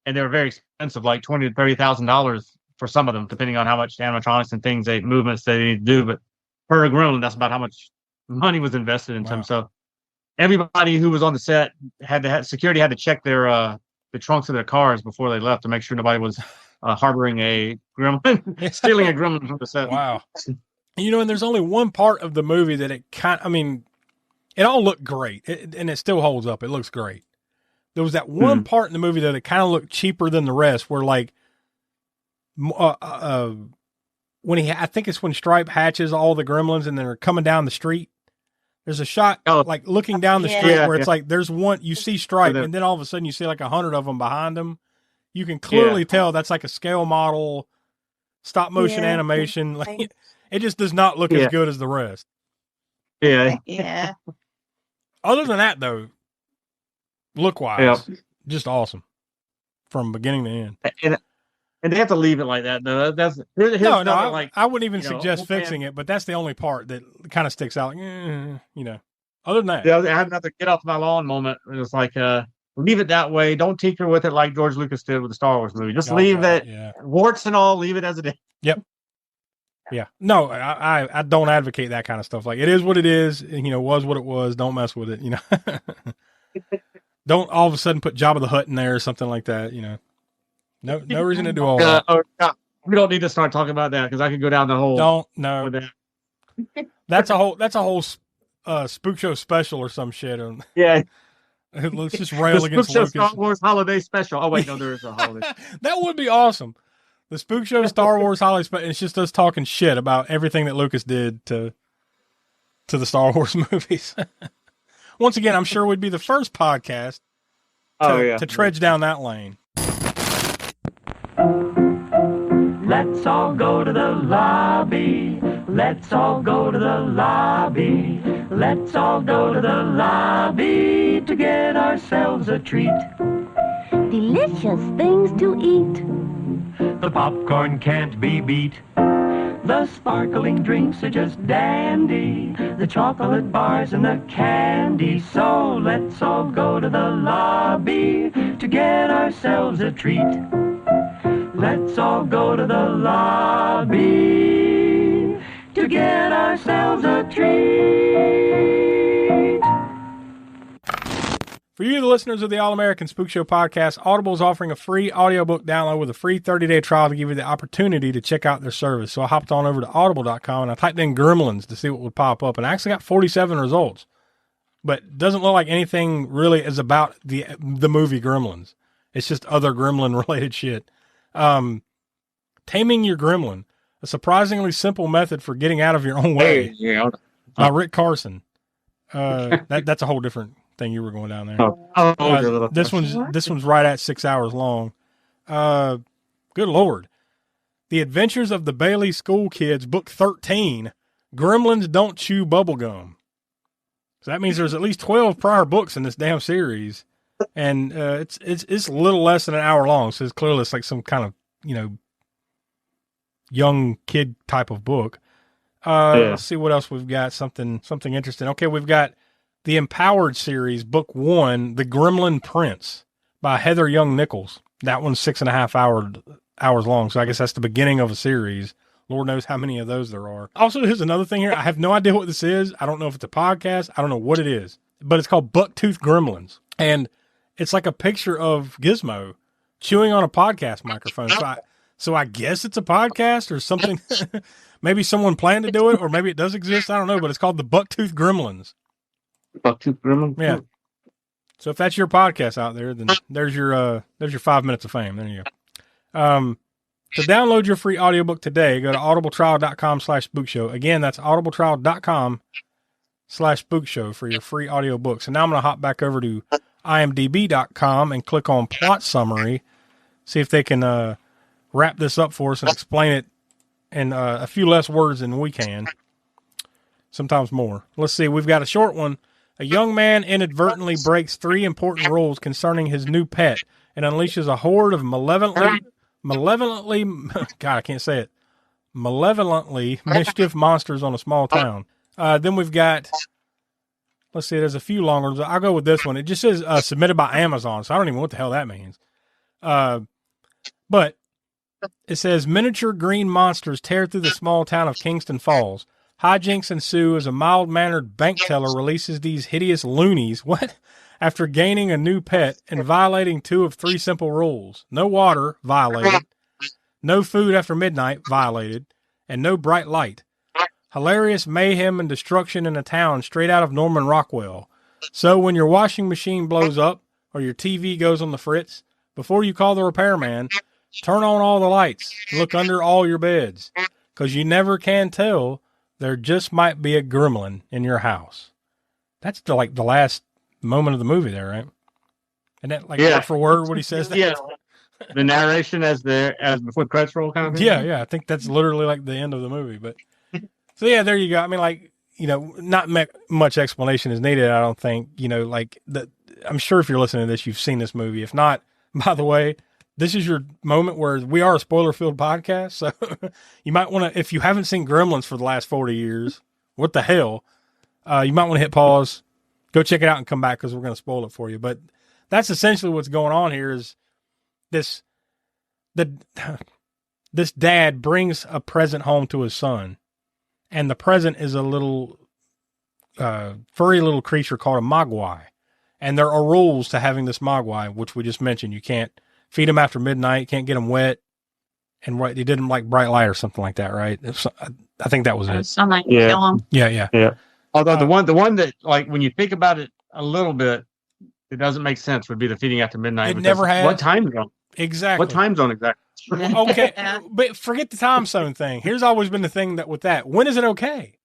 Speaker 9: and they were very expensive, like $20,000 to $30,000 for some of them, depending on how much animatronics and movements they need to do. But per Gremlin, that's about how much money was invested into them. So everybody who was on the set security had to check their the trunks of their cars before they left to make sure nobody was harboring a gremlin, stealing a gremlin from the set.
Speaker 1: Wow. And there's only one part of the movie that it all looked great, and it still holds up. It looks great. There was that one part in the movie that it kind of looked cheaper than the rest, where like, I think it's when Stripe hatches all the gremlins and they're coming down the street. There's a shot like looking down the street where it's like there's one, you see Stripe, and then all of a sudden you see like 100 of them behind him. You can clearly tell that's like a scale model, stop motion animation. Like it just does not look as good as the rest.
Speaker 9: Yeah.
Speaker 14: Yeah.
Speaker 1: Other than that, though, look wise, just awesome from beginning to end.
Speaker 9: And they have to leave it like that. No,
Speaker 1: I wouldn't even suggest fixing it, but that's the only part that kind of sticks out. Other than that,
Speaker 9: I had another get off my lawn moment. It was like, leave it that way. Don't tinker with it like George Lucas did with the Star Wars movie. Just leave it, warts and all. Leave it as it is.
Speaker 1: Yep. Yeah. No, I don't advocate that kind of stuff. Like it is what it is. Was what it was. Don't mess with it. Don't all of a sudden put Jabba the Hutt in there or something like that. No reason to do all that.
Speaker 9: We don't need to start talking about that because I could go down the whole.
Speaker 1: Don't no. That's a whole Spook Show special or some shit.
Speaker 9: Yeah.
Speaker 1: Let's just rail against
Speaker 9: Spook Show
Speaker 1: Lucas.
Speaker 9: Star Wars holiday special. Oh wait, no, there is a holiday.
Speaker 1: That would be awesome. The Spook Show Star Wars holiday special. It's just us talking shit about everything that Lucas did to the Star Wars movies. Once again, I'm sure we'd be the first podcast to trudge down that lane.
Speaker 2: Let's all go to the lobby. Let's all go to the lobby. Let's all go to the lobby to get ourselves a treat.
Speaker 3: Delicious things to eat.
Speaker 2: The popcorn can't be beat. The sparkling drinks are just dandy. The chocolate bars and the candy. So let's all go to the lobby to get ourselves a treat. Let's all go to the lobby to get ourselves a treat.
Speaker 1: For you, the listeners of the All-American Spook Show podcast, Audible is offering a free audiobook download with a free 30-day trial to give you the opportunity to check out their service. So I hopped on over to audible.com and I typed in Gremlins to see what would pop up, and I actually got 47 results. But it doesn't look like anything really is about the movie Gremlins. It's just other Gremlin-related shit. Taming Your Gremlin, a surprisingly simple method for getting out of your own way. By Rick Carson. That's a whole different thing you were going down there. This one's right at 6 hours long. Good Lord. The Adventures of the Bailey School Kids, Book 13. Gremlins Don't Chew Bubblegum. So that means there's at least 12 prior books in this damn series. And it's a little less than an hour long, so it's like some kind of young kid type of book. Let's see what else we've got. Something interesting. Okay, we've got the Empowered series, Book 1, The Gremlin Prince by Heather Young Nichols. That one's 6.5 hours long, so I guess that's the beginning of a series. Lord knows how many of those there are. Also, here's another thing here. I have no idea what this is. I don't know if it's a podcast. I don't know what it is, but it's called Bucktooth Gremlins, and it's like a picture of Gizmo chewing on a podcast microphone. So I guess it's a podcast or something. Maybe someone planned to do it, or maybe it does exist. I don't know, but it's called the Bucktooth Gremlins.
Speaker 9: Bucktooth Gremlins?
Speaker 1: Yeah. So if that's your podcast out there, then there's your 5 minutes of fame. There you go. To download your free audiobook today, go to audibletrial.com/spookshow. Again, that's audibletrial.com/spookshow for your free audiobook. So now I'm going to hop back over to imdb.com and click on plot summary, see if they can wrap this up for us and explain it in a few less words than we can, sometimes more. Let's see, we've got a short one. A young man inadvertently breaks 3 important rules concerning his new pet and unleashes a horde of malevolently, God, I can't say it, malevolently mischief monsters on a small town. Then we've got, let's see, there's a few long ones. I'll go with this one. It just says submitted by Amazon, so I don't even know what the hell that means. But it says miniature green monsters tear through the small town of Kingston Falls. Hijinks ensue as a mild-mannered bank teller releases these hideous loonies. What? After gaining a new pet and violating 2 of 3 simple rules. No water, violated. No food after midnight, violated. And no bright light. Hilarious mayhem and destruction in a town straight out of Norman Rockwell. So when your washing machine blows up or your TV goes on the fritz, before you call the repairman, turn on all the lights and look under all your beds. Because you never can tell. There just might be a gremlin in your house. That's the last moment of the movie there, right? And that word for word what he says. That?
Speaker 9: Yeah. The narration as before the credits roll kind of thing.
Speaker 1: Yeah. I think that's literally like the end of the movie. But so yeah, there you go. I mean, not much explanation is needed. I don't think. I'm sure if you're listening to this, you've seen this movie. If not, by the way, this is your moment where we are a spoiler-filled podcast, so you might want to, if you haven't seen Gremlins for the last 40 years, what the hell, you might want to hit pause, go check it out, and come back because we're going to spoil it for you. But that's essentially what's going on here is this dad brings a present home to his son, and the present is a little furry little creature called a mogwai. And there are rules to having this mogwai, which we just mentioned. You can't feed them after midnight, can't get them wet, and they did them like bright light or something like that, right? I think that was it.
Speaker 14: Something kill them.
Speaker 1: Yeah.
Speaker 9: Although the one that, like, when you think about it a little bit, it doesn't make sense would be the feeding after midnight.
Speaker 1: It never has.
Speaker 9: What time zone?
Speaker 1: Exactly.
Speaker 9: What time zone exactly?
Speaker 1: Okay, but forget the time zone thing. Here's always been the thing with that. When is it okay?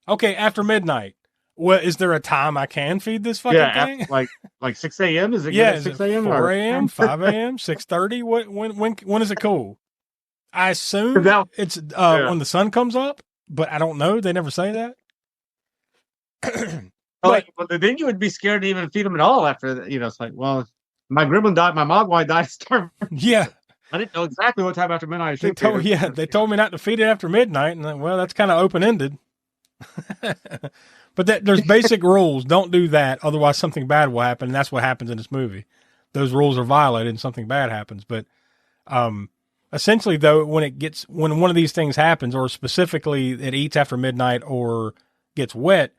Speaker 1: Okay, after midnight. Well, is there a time I can feed this fucking thing?
Speaker 9: Like 6 a.m. Is it?
Speaker 1: Yeah,
Speaker 9: 6 a.m.
Speaker 1: 4 a.m., 5 a.m., 6:30. When is it cool? I assume it's when the sun comes up, but I don't know. They never say that.
Speaker 9: But then you would be scared to even feed them at all after it's like, well, my gremlin died, my mogwai died starving.
Speaker 1: Yeah.
Speaker 9: I didn't know exactly what time after midnight.
Speaker 1: They told me not to feed it after midnight, and well, that's kind of open ended. But there's basic rules. Don't do that, otherwise something bad will happen, and that's what happens in this movie. Those rules are violated, and something bad happens. But essentially, though, when one of these things happens, or specifically it eats after midnight or gets wet,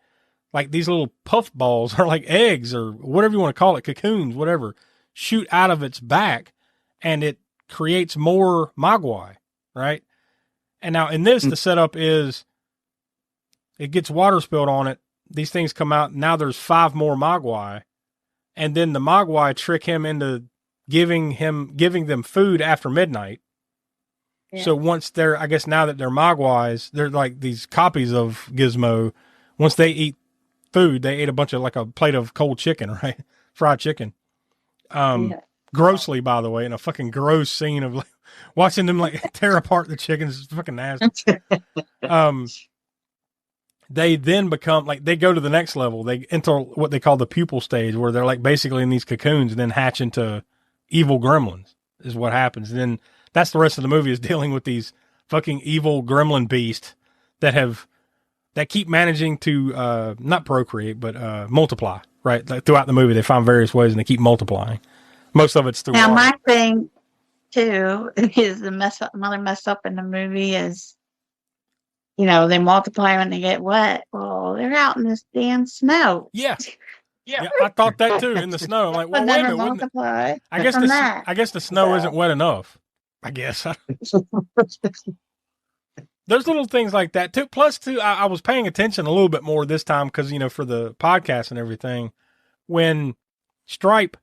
Speaker 1: like these little puff balls or like eggs or whatever you want to call it, cocoons, whatever, shoot out of its back, and it creates more mogwai, right? And now in this, the setup is it gets water spilled on it. These things come out. Now there's 5 more mogwai, and then the mogwai trick him into giving them food after midnight. Yeah. So once I guess now that they're mogwais, they're like these copies of Gizmo. Once they eat food, they ate a bunch of like a plate of cold chicken, right? Fried chicken. Grossly, by the way, in a fucking gross scene of like, watching them like tear apart the chickens. It's fucking nasty. They then become like, they go to the next level. They enter what they call the pupal stage, where they're like basically in these cocoons and then hatch into evil gremlins is what happens. And then that's the rest of the movie, is dealing with these fucking evil gremlin beasts that keep managing to, not procreate, but, multiply, right? Like, throughout the movie, they find various ways and they keep multiplying. Most of it's through
Speaker 14: Now,
Speaker 1: water.
Speaker 14: my thing, too, is another mess up in the movie is, they multiply when they get wet. Well, they're out in this damn snow.
Speaker 1: Yeah, I thought that too, in the snow. I'm like, well, wait a minute.
Speaker 14: Multiply.
Speaker 1: I guess the snow isn't wet enough. I guess. There's little things like that too. Plus, too, I was paying attention a little bit more this time because, for the podcast and everything, when Stripe,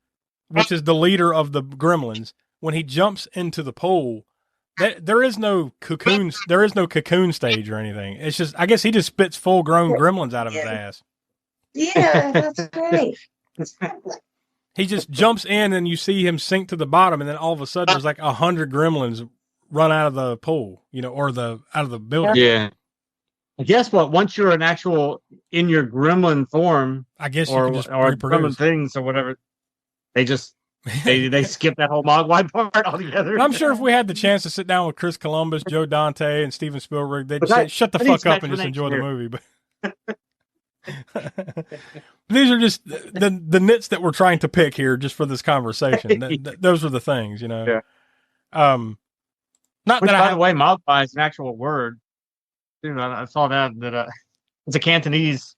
Speaker 1: which is the leader of the Gremlins, when he jumps into the pool, there is no cocoon stage or anything. It's just, I guess he just spits full grown gremlins out of his ass.
Speaker 14: Yeah, that's great.
Speaker 1: He just jumps in and you see him sink to the bottom, and then all of a sudden there's like 100 gremlins run out of the pool, or out of the building.
Speaker 9: Yeah. I guess what once you're an actual in your gremlin form,
Speaker 1: I guess you
Speaker 9: or
Speaker 1: can just
Speaker 9: gremlin
Speaker 1: reproduce.
Speaker 9: things or whatever, they just they skip that whole Mogwai part altogether.
Speaker 1: And I'm sure if we had the chance to sit down with Chris Columbus, Joe Dante, and Steven Spielberg, they'd
Speaker 9: But
Speaker 1: say,
Speaker 9: I-
Speaker 1: "Shut the
Speaker 9: I need
Speaker 1: fuck
Speaker 9: some
Speaker 1: up and just enjoy the
Speaker 9: explanation
Speaker 1: movie." But these are just the nits that we're trying to pick here, just for this conversation. Those are the things, you know.
Speaker 9: Yeah.
Speaker 1: Not
Speaker 9: Which,
Speaker 1: that
Speaker 9: by the way, Mogwai is an actual word. Dude, I saw that it's a Cantonese,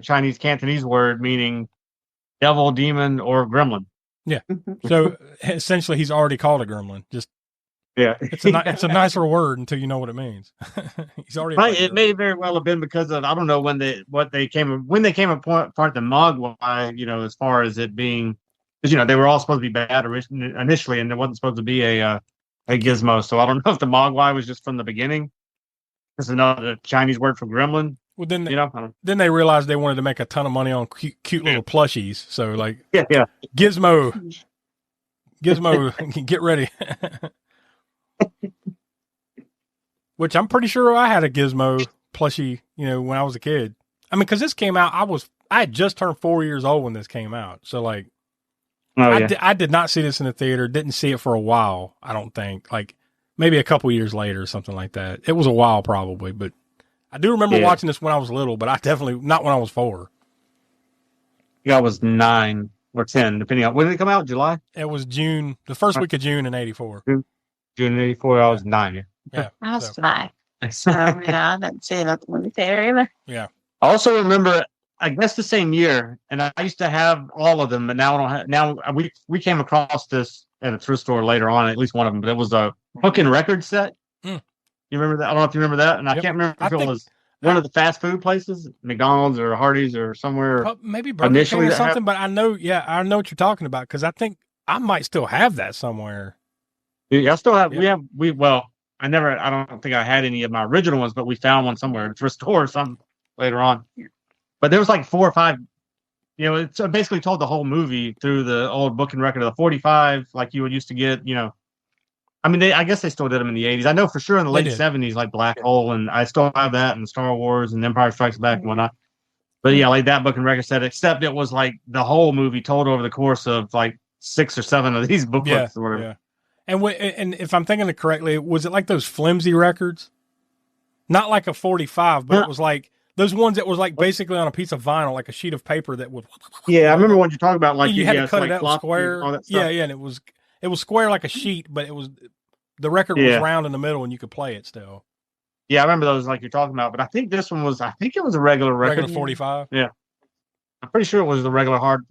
Speaker 9: Chinese Cantonese word meaning devil, demon, or gremlin.
Speaker 1: Yeah. So essentially, he's already called a gremlin. Just
Speaker 9: yeah,
Speaker 1: it's a nicer word until you know what it means. He's already.
Speaker 9: It may very well have been because of I don't know when they came apart the Mogwai. As far as it being, because they were all supposed to be bad initially, and there wasn't supposed to be a gizmo. So I don't know if the Mogwai was just from the beginning. This is another Chinese word for gremlin.
Speaker 1: Well, then they realized they wanted to make a ton of money on cute little plushies. So like,
Speaker 9: yeah,
Speaker 1: Gizmo, get ready. Which I'm pretty sure I had a Gizmo plushie, when I was a kid. I mean, because this came out, I had just turned 4 years old when this came out. So like, I did not see this in the theater. Didn't see it for a while. I don't think, like maybe a couple years later or something like that. It was a while probably, but I do remember watching this when I was little, but I definitely not when I was 4.
Speaker 9: Yeah, I was 9 or 10, depending on when did it come out. July.
Speaker 1: It was June, the first week of June in '84.
Speaker 9: June '84. I was 9.
Speaker 1: Yeah,
Speaker 14: I was 5. So I didn't see it at the movie theater either.
Speaker 1: Yeah.
Speaker 9: I also remember, I guess the same year, and I used to have all of them, but now I don't have. Now we came across this at a thrift store later on, at least one of them. But it was a hook and record set. You remember that? I don't know if you remember that, and I can't remember if it was one of the fast food places, McDonald's or Hardee's or somewhere.
Speaker 1: Maybe Burger King or something. But I know what you're talking about because I think I might still have that somewhere.
Speaker 9: Yeah, I still have. Yeah. I don't think I had any of my original ones, but we found one somewhere at a thrift store or something later on. But there was like 4 or 5. It's basically told the whole movie through the old book and record of the 45, like you would used to get. I mean, I guess they still did them in the 80s. I know for sure in the late 70s, like Black Hole, and I still have that, and Star Wars and Empire Strikes Back and whatnot. But yeah, like that book and record set, except it was like the whole movie told over the course of like 6 or 7 of these booklets or whatever.
Speaker 1: Yeah. And if I'm thinking it correctly, was it like those flimsy records? Not like a 45, but it was like those ones that was like basically on a piece of vinyl, like a sheet of paper that would.
Speaker 9: Yeah, I remember what you're talking about. Like
Speaker 1: you had to cut
Speaker 9: like
Speaker 1: it out square.
Speaker 9: All that stuff.
Speaker 1: Yeah, and it was square like a sheet, but the record was round in the middle, and you could play it still.
Speaker 9: Yeah, I remember those like you're talking about, but I think this one was. I think it was a regular record.
Speaker 1: Regular 45.
Speaker 9: Yeah, I'm pretty sure it was the regular hard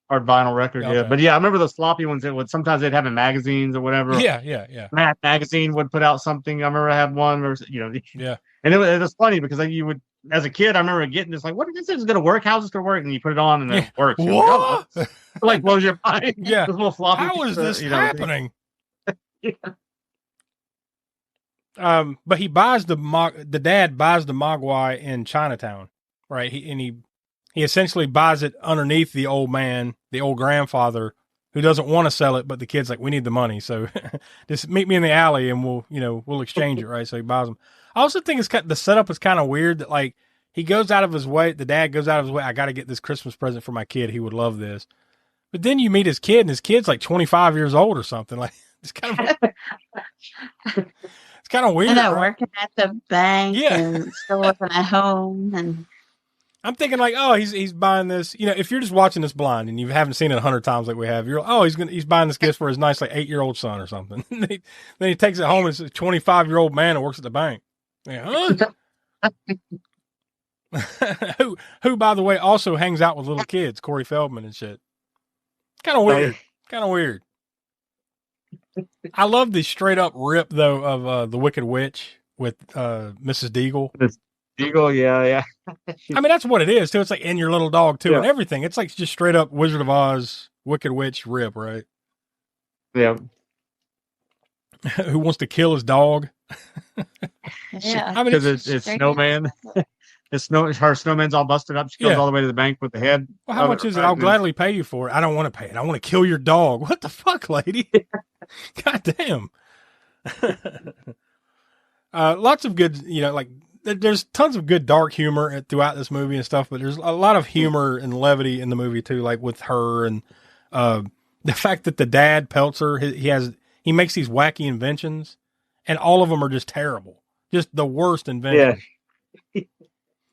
Speaker 9: vinyl record.
Speaker 1: Okay.
Speaker 9: Yeah, but yeah, I remember those floppy ones that sometimes they'd have in magazines or whatever.
Speaker 1: Yeah.
Speaker 9: Matt magazine would put out something. I remember I had one, or
Speaker 1: Yeah.
Speaker 9: And it was funny because you would, as a kid, I remember getting this like, what is this going to work? How's this going to work? And you put it on and it works.
Speaker 1: What?
Speaker 9: It like blows your mind.
Speaker 1: Yeah.
Speaker 9: This little floppy.
Speaker 1: How is this happening?
Speaker 9: Yeah.
Speaker 1: But he buys the dad buys the Mogwai in Chinatown, right? He essentially buys it underneath the old man, the old grandfather, who doesn't want to sell it, but the kid's like, we need the money, so just meet me in the alley and we'll exchange it, right? So he buys them. I also think the setup is kind of weird that like he goes out of his way, the dad goes out of his way, I got to get this Christmas present for my kid, he would love this. But then you meet his kid, and his kid's like 25 years old or something. Like it's kind of weird.
Speaker 14: And they're
Speaker 1: right?
Speaker 14: working at the bank and still living at home. And
Speaker 1: I'm thinking like, oh, he's buying this. If you're just watching this blind and you haven't seen it 100 times like we have, you're like, oh, he's buying this gift for his nice like 8-year-old son or something. Then he takes it home and it's a 25-year-old man that works at the bank. Like, huh? who by the way also hangs out with little kids, Corey Feldman and shit. Kind of weird. Kind of weird. I love the straight up rip though of the Wicked Witch with Mrs. Deagle.
Speaker 9: Deagle, yeah.
Speaker 1: I mean, that's what it is too. It's like in your little dog too,
Speaker 9: Yeah.
Speaker 1: and everything. It's like just straight up Wizard of Oz, Wicked Witch rip, right?
Speaker 9: Yeah.
Speaker 1: Who wants to kill his dog?
Speaker 14: yeah,
Speaker 1: I mean,
Speaker 9: Because it's Snowman. Her snowman's all busted up. She goes all the way to the bank with the head.
Speaker 1: Well, how much is it? I'll gladly pay you for it. I don't want to pay it. I want to kill your dog. What the fuck, lady? God damn. Lots of good, like there's tons of good dark humor throughout this movie and stuff, but there's a lot of humor and levity in the movie too, like with her and the fact that the dad Peltzer, he makes these wacky inventions, and all of them are just terrible, just the worst invention. Yeah.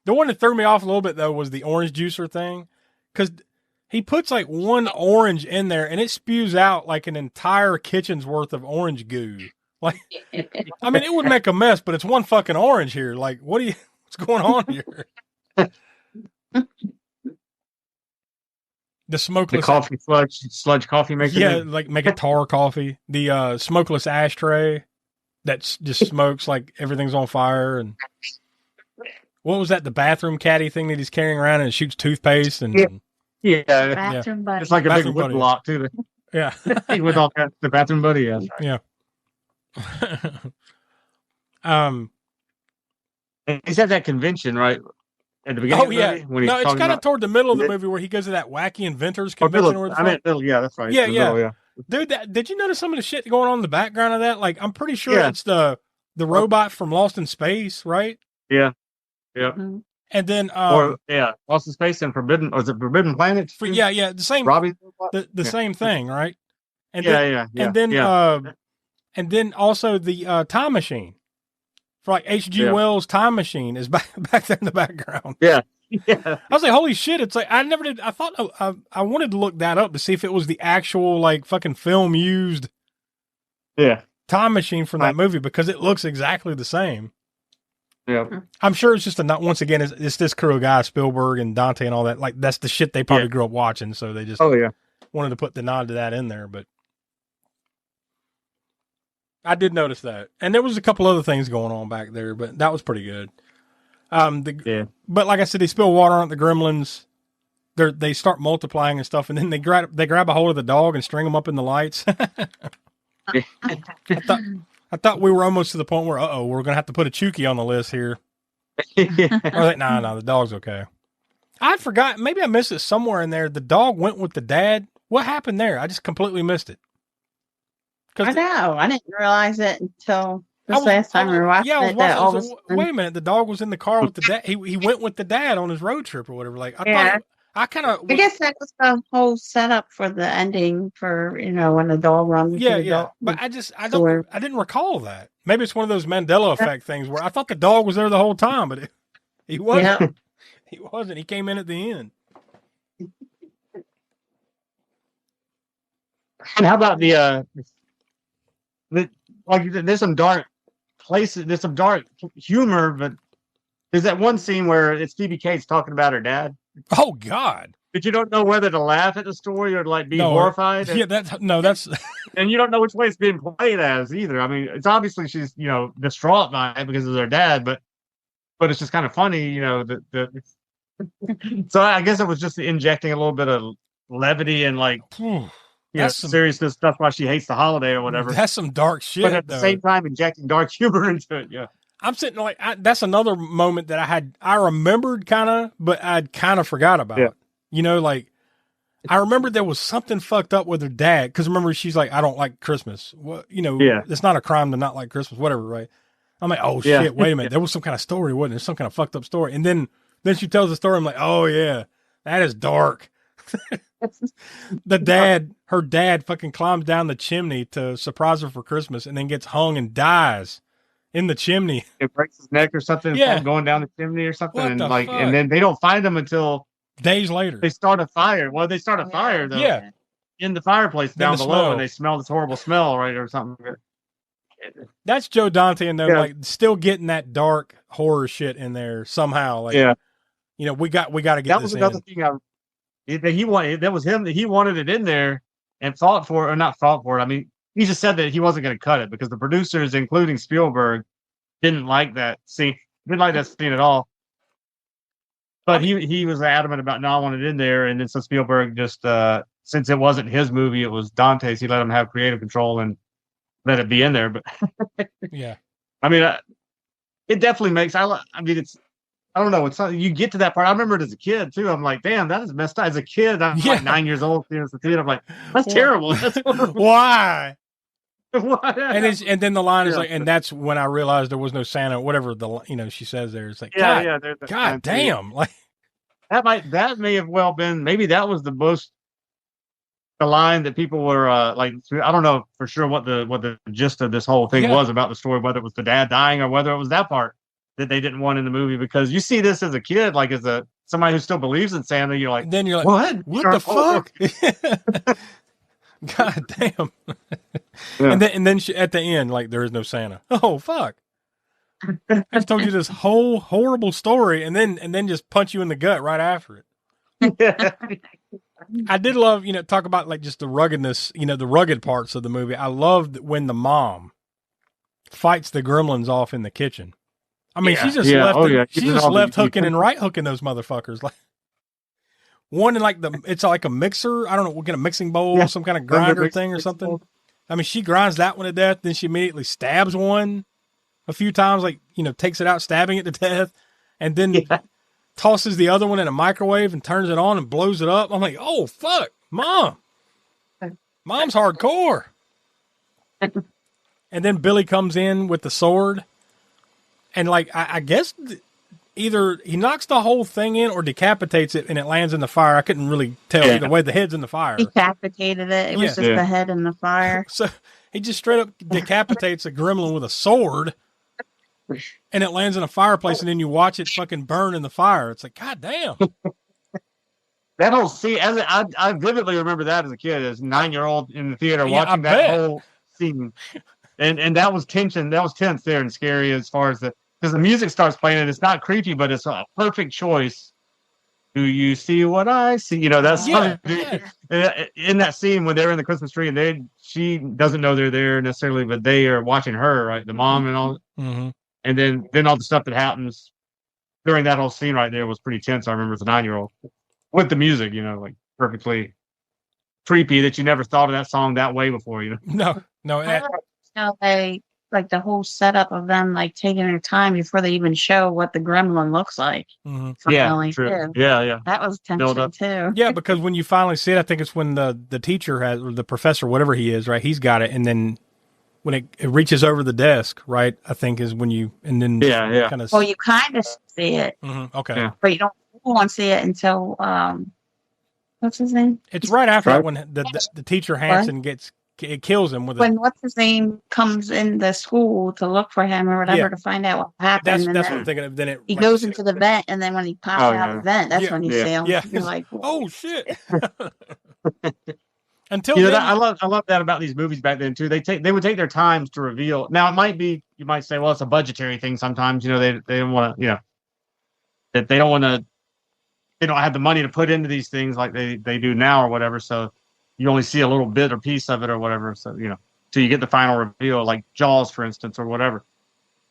Speaker 1: The one that threw me off a little bit though was the orange juicer thing, because he puts like one orange in there and it spews out like an entire kitchen's worth of orange goo. Like, I mean, it would make a mess, but it's one fucking orange here. Like, what's going on here? The smokeless,
Speaker 9: the coffee sludge coffee maker.
Speaker 1: Yeah, like make a tar coffee. The smokeless ashtray that just smokes like everything's on fire. And what was that? The bathroom caddy thing that he's carrying around and it shoots toothpaste and
Speaker 14: bathroom buddy.
Speaker 9: It's like a big wood block too.
Speaker 1: Yeah,
Speaker 9: with all kinds, the bathroom buddy. Yeah,
Speaker 1: yeah.
Speaker 9: He's at that convention right at the beginning.
Speaker 1: Oh yeah, no, it's kind of toward the middle of the movie where he goes to that wacky inventors convention.
Speaker 9: Middle, yeah, that's right.
Speaker 1: Yeah,
Speaker 9: middle, yeah.
Speaker 1: Dude, did you notice some of the shit going on in the background of that? Like, I'm pretty sure it's the robot from Lost in Space, right?
Speaker 9: Yeah, yeah.
Speaker 14: Mm-hmm.
Speaker 1: And then,
Speaker 9: Lost in Space and Forbidden Planet.
Speaker 1: Yeah, the same.
Speaker 9: Robbie,
Speaker 1: the same thing, right? And and then also the time machine for like H.G. Wells' Time Machine is back there in the background.
Speaker 9: Yeah. I
Speaker 1: was like, holy shit. It's like, I never did. I thought I wanted to look that up to see if it was the actual like fucking film used time machine from that movie, because it looks exactly the same.
Speaker 9: Yeah.
Speaker 1: I'm sure it's just once again, it's this crew of guys, Spielberg and Dante and all that. Like, that's the shit they probably grew up watching. So they just wanted to put the nod to that in there. But I did notice that. And there was a couple other things going on back there, but that was pretty good. But like I said, they spill water on the Gremlins. They start multiplying and stuff, and then they grab a hold of the dog and string them up in the lights. I thought we were almost to the point where, we're going to have to put a Chucky on the list here. I was like, no, the dog's okay. I forgot. Maybe I missed it somewhere in there. The dog went with the dad. What happened there? I just completely missed it.
Speaker 14: I know. I didn't realize it until last time we were watching it.
Speaker 1: Wait a minute. The dog was in the car with the dad. He went with the dad on his road trip or whatever. Like, I
Speaker 14: guess that was the whole setup for the ending for, when the dog runs.
Speaker 1: Yeah. But I didn't recall that. Maybe it's one of those Mandela effect things where I thought the dog was there the whole time, but he wasn't. Yeah. He wasn't. He came in at the end.
Speaker 9: And how about there's some dark places, there's some dark humor, but there's that one scene where it's Phoebe Cates talking about her dad.
Speaker 1: Oh God!
Speaker 9: But you don't know whether to laugh at the story or like be horrified.
Speaker 1: Yeah, that's
Speaker 9: and you don't know which way it's being played as either. I mean, it's obviously she's distraught by it because of her dad, but it's just kind of funny, So I guess it was just injecting a little bit of levity and like seriousness stuff while she hates the holiday or whatever.
Speaker 1: That's some dark shit.
Speaker 9: But at the same time, injecting dark humor into it. Yeah.
Speaker 1: I'm sitting like, that's another moment that I remembered kind of, but I'd kind of forgot about. Like I remembered there was something fucked up with her dad. Cause remember she's like, I don't like Christmas. Well, it's not a crime to not like Christmas, whatever. Right. I'm like, oh shit, wait a minute. There was some kind of story, wasn't there? Some kind of fucked up story. And then she tells the story. I'm like, oh yeah, that is dark. Her dad fucking climbs down the chimney to surprise her for Christmas and then gets hung and dies in the chimney.
Speaker 9: It breaks his neck or something. Going down the chimney or something. And then they don't find him until
Speaker 1: days later.
Speaker 9: They start a fire. Well, they start a fire though. Yeah. In the fireplace down below, and they smell this horrible smell, right, or something.
Speaker 1: That's Joe Dante and them like still getting that dark horror shit in there somehow. Like, we got to get
Speaker 9: that was another thing he wanted. That was him. That he wanted it in there and fought for it, or not fought for it. I mean, he just said that he wasn't going to cut it because the producers, including Spielberg, didn't like that scene. Didn't like that scene at all. But he was adamant about not wanting it in there, and then so Spielberg just since it wasn't his movie, it was Dante's. He let him have creative control and let it be in there. But
Speaker 1: yeah,
Speaker 9: I mean, it definitely makes. I mean, it's. I don't know. It's you get to that part. I remember it as a kid too. I'm like, damn, that is messed up. As a kid, I'm like 9 years old. As a kid, I'm like, that's terrible.
Speaker 1: Why? And then the line is
Speaker 9: Yeah.
Speaker 1: like, and that's when I realized there was no Santa. Whatever she says there. It's like,
Speaker 9: There's that
Speaker 1: God
Speaker 9: line, too.
Speaker 1: damn, like
Speaker 9: That may have well been, maybe that was the line that people were like. I don't know for sure what the gist of this whole thing was about the story, whether it was the dad dying or whether it was that part that they didn't want in the movie, because you see this as a kid, like as somebody who still believes in Santa, you're like,
Speaker 1: then you're like,
Speaker 9: what
Speaker 1: the fuck? God damn.
Speaker 9: Yeah.
Speaker 1: And then at the end, like, there is no Santa. Oh fuck. I just told you this whole horrible story and then just punch you in the gut right after it. I did love, talk about like just the ruggedness, the rugged parts of the movie. I loved when the mom fights the gremlins off in the kitchen. I mean, she just left hooking and right hooking those motherfuckers. Like one in like it's like a mixer. I don't know, we'll get a mixing bowl, some kind of grinder thing or something. I mean, she grinds that one to death. Then she immediately stabs one a few times, like, takes it out, stabbing it to death. And then tosses the other one in a microwave and turns it on and blows it up. I'm like, oh, fuck, Mom. Mom's hardcore. And then Billy comes in with the sword. And, like, I guess either he knocks the whole thing in or decapitates it and it lands in the fire. I couldn't really tell either way. The head's in the fire.
Speaker 14: Decapitated it. It was just the head in the fire.
Speaker 1: So he just straight up decapitates a gremlin with a sword. And it lands in a fireplace, and then you watch it fucking burn in the fire. It's like, God damn.
Speaker 9: That whole scene, I vividly remember that as a kid, as a 9-year-old in the theater watching that whole scene. And that was tension. That was tense there and scary as far as because the music starts playing and it's not creepy, but it's a perfect choice. Do you see what I see? That's in that scene when they're in the Christmas tree and she doesn't know they're there necessarily, but they are watching her, right? The mom and all.
Speaker 1: Mm-hmm.
Speaker 9: And then all the stuff that happens during that whole scene right there was pretty tense. I remember as a 9-year-old with the music, like perfectly creepy that you never thought of that song that way before,
Speaker 1: No.
Speaker 14: They like the whole setup of them like taking their time before they even show what the gremlin looks like.
Speaker 1: Mm-hmm.
Speaker 9: Yeah, true. Yeah.
Speaker 14: That was tension too.
Speaker 1: Yeah, because when you finally see it, I think it's when the teacher has, or the professor, whatever he is, right? He's got it, and then when it reaches over the desk, right? I think is when you kind of.
Speaker 14: Well, you kind of see it.
Speaker 1: Mm-hmm. Okay,
Speaker 14: but you don't want to see it until what's his name?
Speaker 1: It's right after that when the teacher Hanson it kills him with
Speaker 14: when what's his name comes in the school to look for him or whatever to find out what happened.
Speaker 1: That's what I'm thinking of. Then
Speaker 14: he goes into the vent, and then when he pops out of the vent, that's when you see him.
Speaker 1: Yeah,
Speaker 14: you're like,
Speaker 1: oh shit. Until
Speaker 9: then, I love that about these movies back then too. They would take their times to reveal. Now it might be, you might say, well, it's a budgetary thing. Sometimes they don't want to, that they don't want to, they don't have the money to put into these things like they do now or whatever. So you only see a little bit or piece of it or whatever. So till you get the final reveal, like Jaws, for instance, or whatever.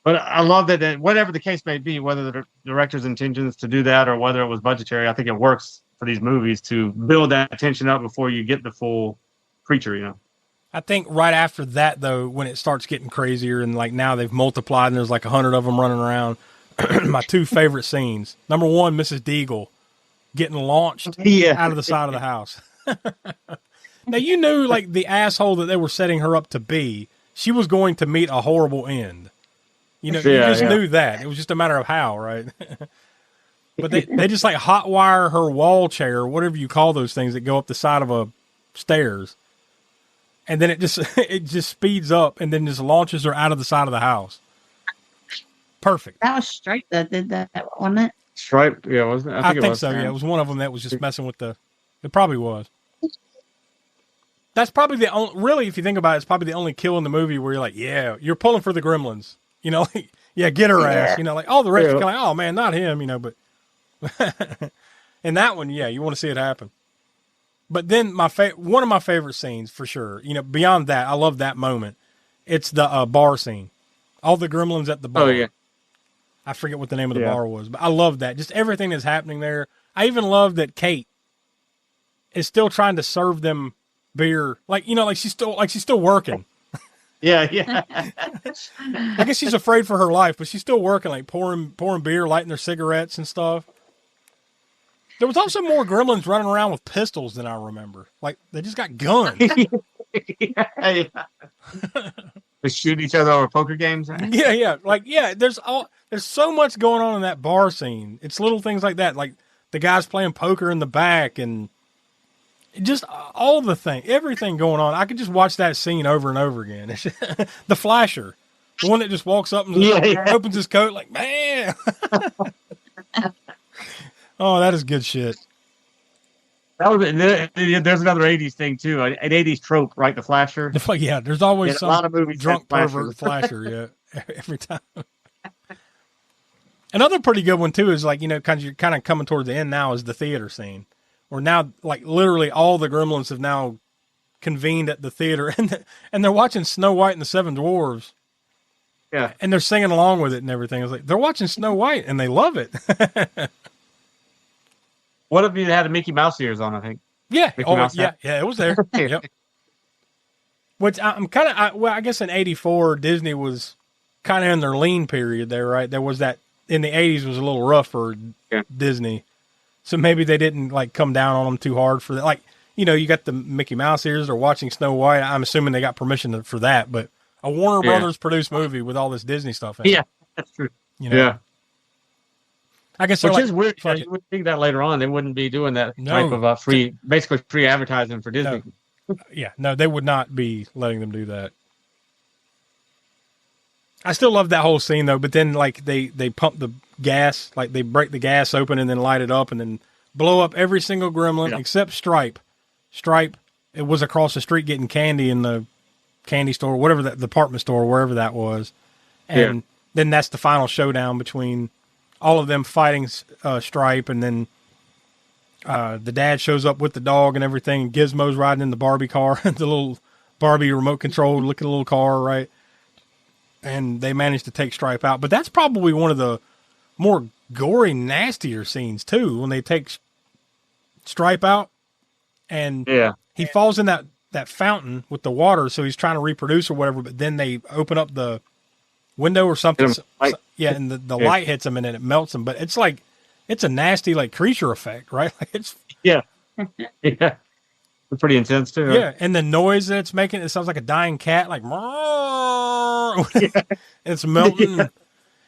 Speaker 9: But I love that whatever the case may be, whether the director's intentions to do that or whether it was budgetary, I think it works for these movies to build that tension up before you get the full creature,
Speaker 1: I think right after that, though, when it starts getting crazier and like now they've multiplied and there's like 100 of them running around, my two favorite scenes. Number one, Mrs. Deagle getting launched out of the side of the house. Now, you knew like the asshole that they were setting her up to be, she was going to meet a horrible end. You just knew that. It was just a matter of how, right? But they just like hot wire her wall chair, whatever you call those things that go up the side of a stairs. And then it just speeds up and then just launches her out of the side of the house. Perfect.
Speaker 14: That was Stripe that did that, wasn't it?
Speaker 9: Stripe, yeah, wasn't it?
Speaker 1: I think so, yeah. It was one of them that was just messing with it probably was. That's probably the only, really, if you think about it, it's probably the only kill in the movie where you're like, yeah, you're pulling for the gremlins. Get her ass. Like all the rest are kind of like, oh man, not him, but in that one, yeah, you want to see it happen. But then one of my favorite scenes for sure, beyond that, I love that moment. It's the bar scene. All the gremlins at the bar.
Speaker 9: Oh, yeah.
Speaker 1: I forget what the name of the bar was, but I love that. Just everything that's happening there. I even love that Kate is still trying to serve them beer. Like she's still working.
Speaker 9: Yeah.
Speaker 1: I guess she's afraid for her life, but she's still working, like pouring beer, lighting their cigarettes and stuff. There was also more gremlins running around with pistols than I remember. Like they just got guns.
Speaker 9: Yeah. They shoot each other over poker games.
Speaker 1: Yeah. Like, yeah, there's so much going on in that bar scene. It's little things like that. Like the guys playing poker in the back and just all everything going on. I could just watch that scene over and over again. The flasher, the one that just walks up and opens his coat like, man. Oh, that is good shit.
Speaker 9: That was there's another '80s thing too, an '80s trope, right? The flasher.
Speaker 1: Yeah, there's always some
Speaker 9: a lot of movies
Speaker 1: drunk pervert flasher. Yeah, every time. Another pretty good one too is like, you're kind of coming towards the end now is the theater scene, where now like literally all the Gremlins have now convened at the theater and they're watching Snow White and the Seven Dwarves.
Speaker 9: Yeah,
Speaker 1: and they're singing along with it and everything. It's like they're watching Snow White and they love it.
Speaker 9: What if you had a Mickey Mouse ears on? I think.
Speaker 1: Yeah. Yeah. It was there. Yep. Which I'm kind of, I guess in '84 Disney was kind of in their lean period there, right? There was that in the '80s was a little rough for Disney, so maybe they didn't like come down on them too hard for that. Like, you got the Mickey Mouse ears. They're watching Snow White. I'm assuming they got permission for that, but a Warner Brothers produced movie with all this Disney stuff in it.
Speaker 9: Yeah, that's true.
Speaker 1: Yeah. I guess
Speaker 9: which is weird. You would think that later on they wouldn't be doing that type of basically free advertising for Disney.
Speaker 1: No, they would not be letting them do that. I still love that whole scene though, but then like they pump the gas, like they break the gas open and then light it up and then blow up every single gremlin except Stripe. Stripe, it was across the street getting candy in the candy store, whatever the department store, wherever that was. And then that's the final showdown between all of them fighting Stripe, and then the dad shows up with the dog and everything. And Gizmo's riding in the Barbie car, the little Barbie remote controlled looking little car, right? And they managed to take Stripe out. But that's probably one of the more gory, nastier scenes too, when they take Stripe out and he falls in that fountain with the water, so he's trying to reproduce or whatever, but then they open up the window or something. And the light hits him and then it melts him. But it's like, it's a nasty like creature effect, right? Like it's
Speaker 9: it's pretty intense too.
Speaker 1: Yeah, and the noise that it's making, it sounds like a dying cat, like and it's melting.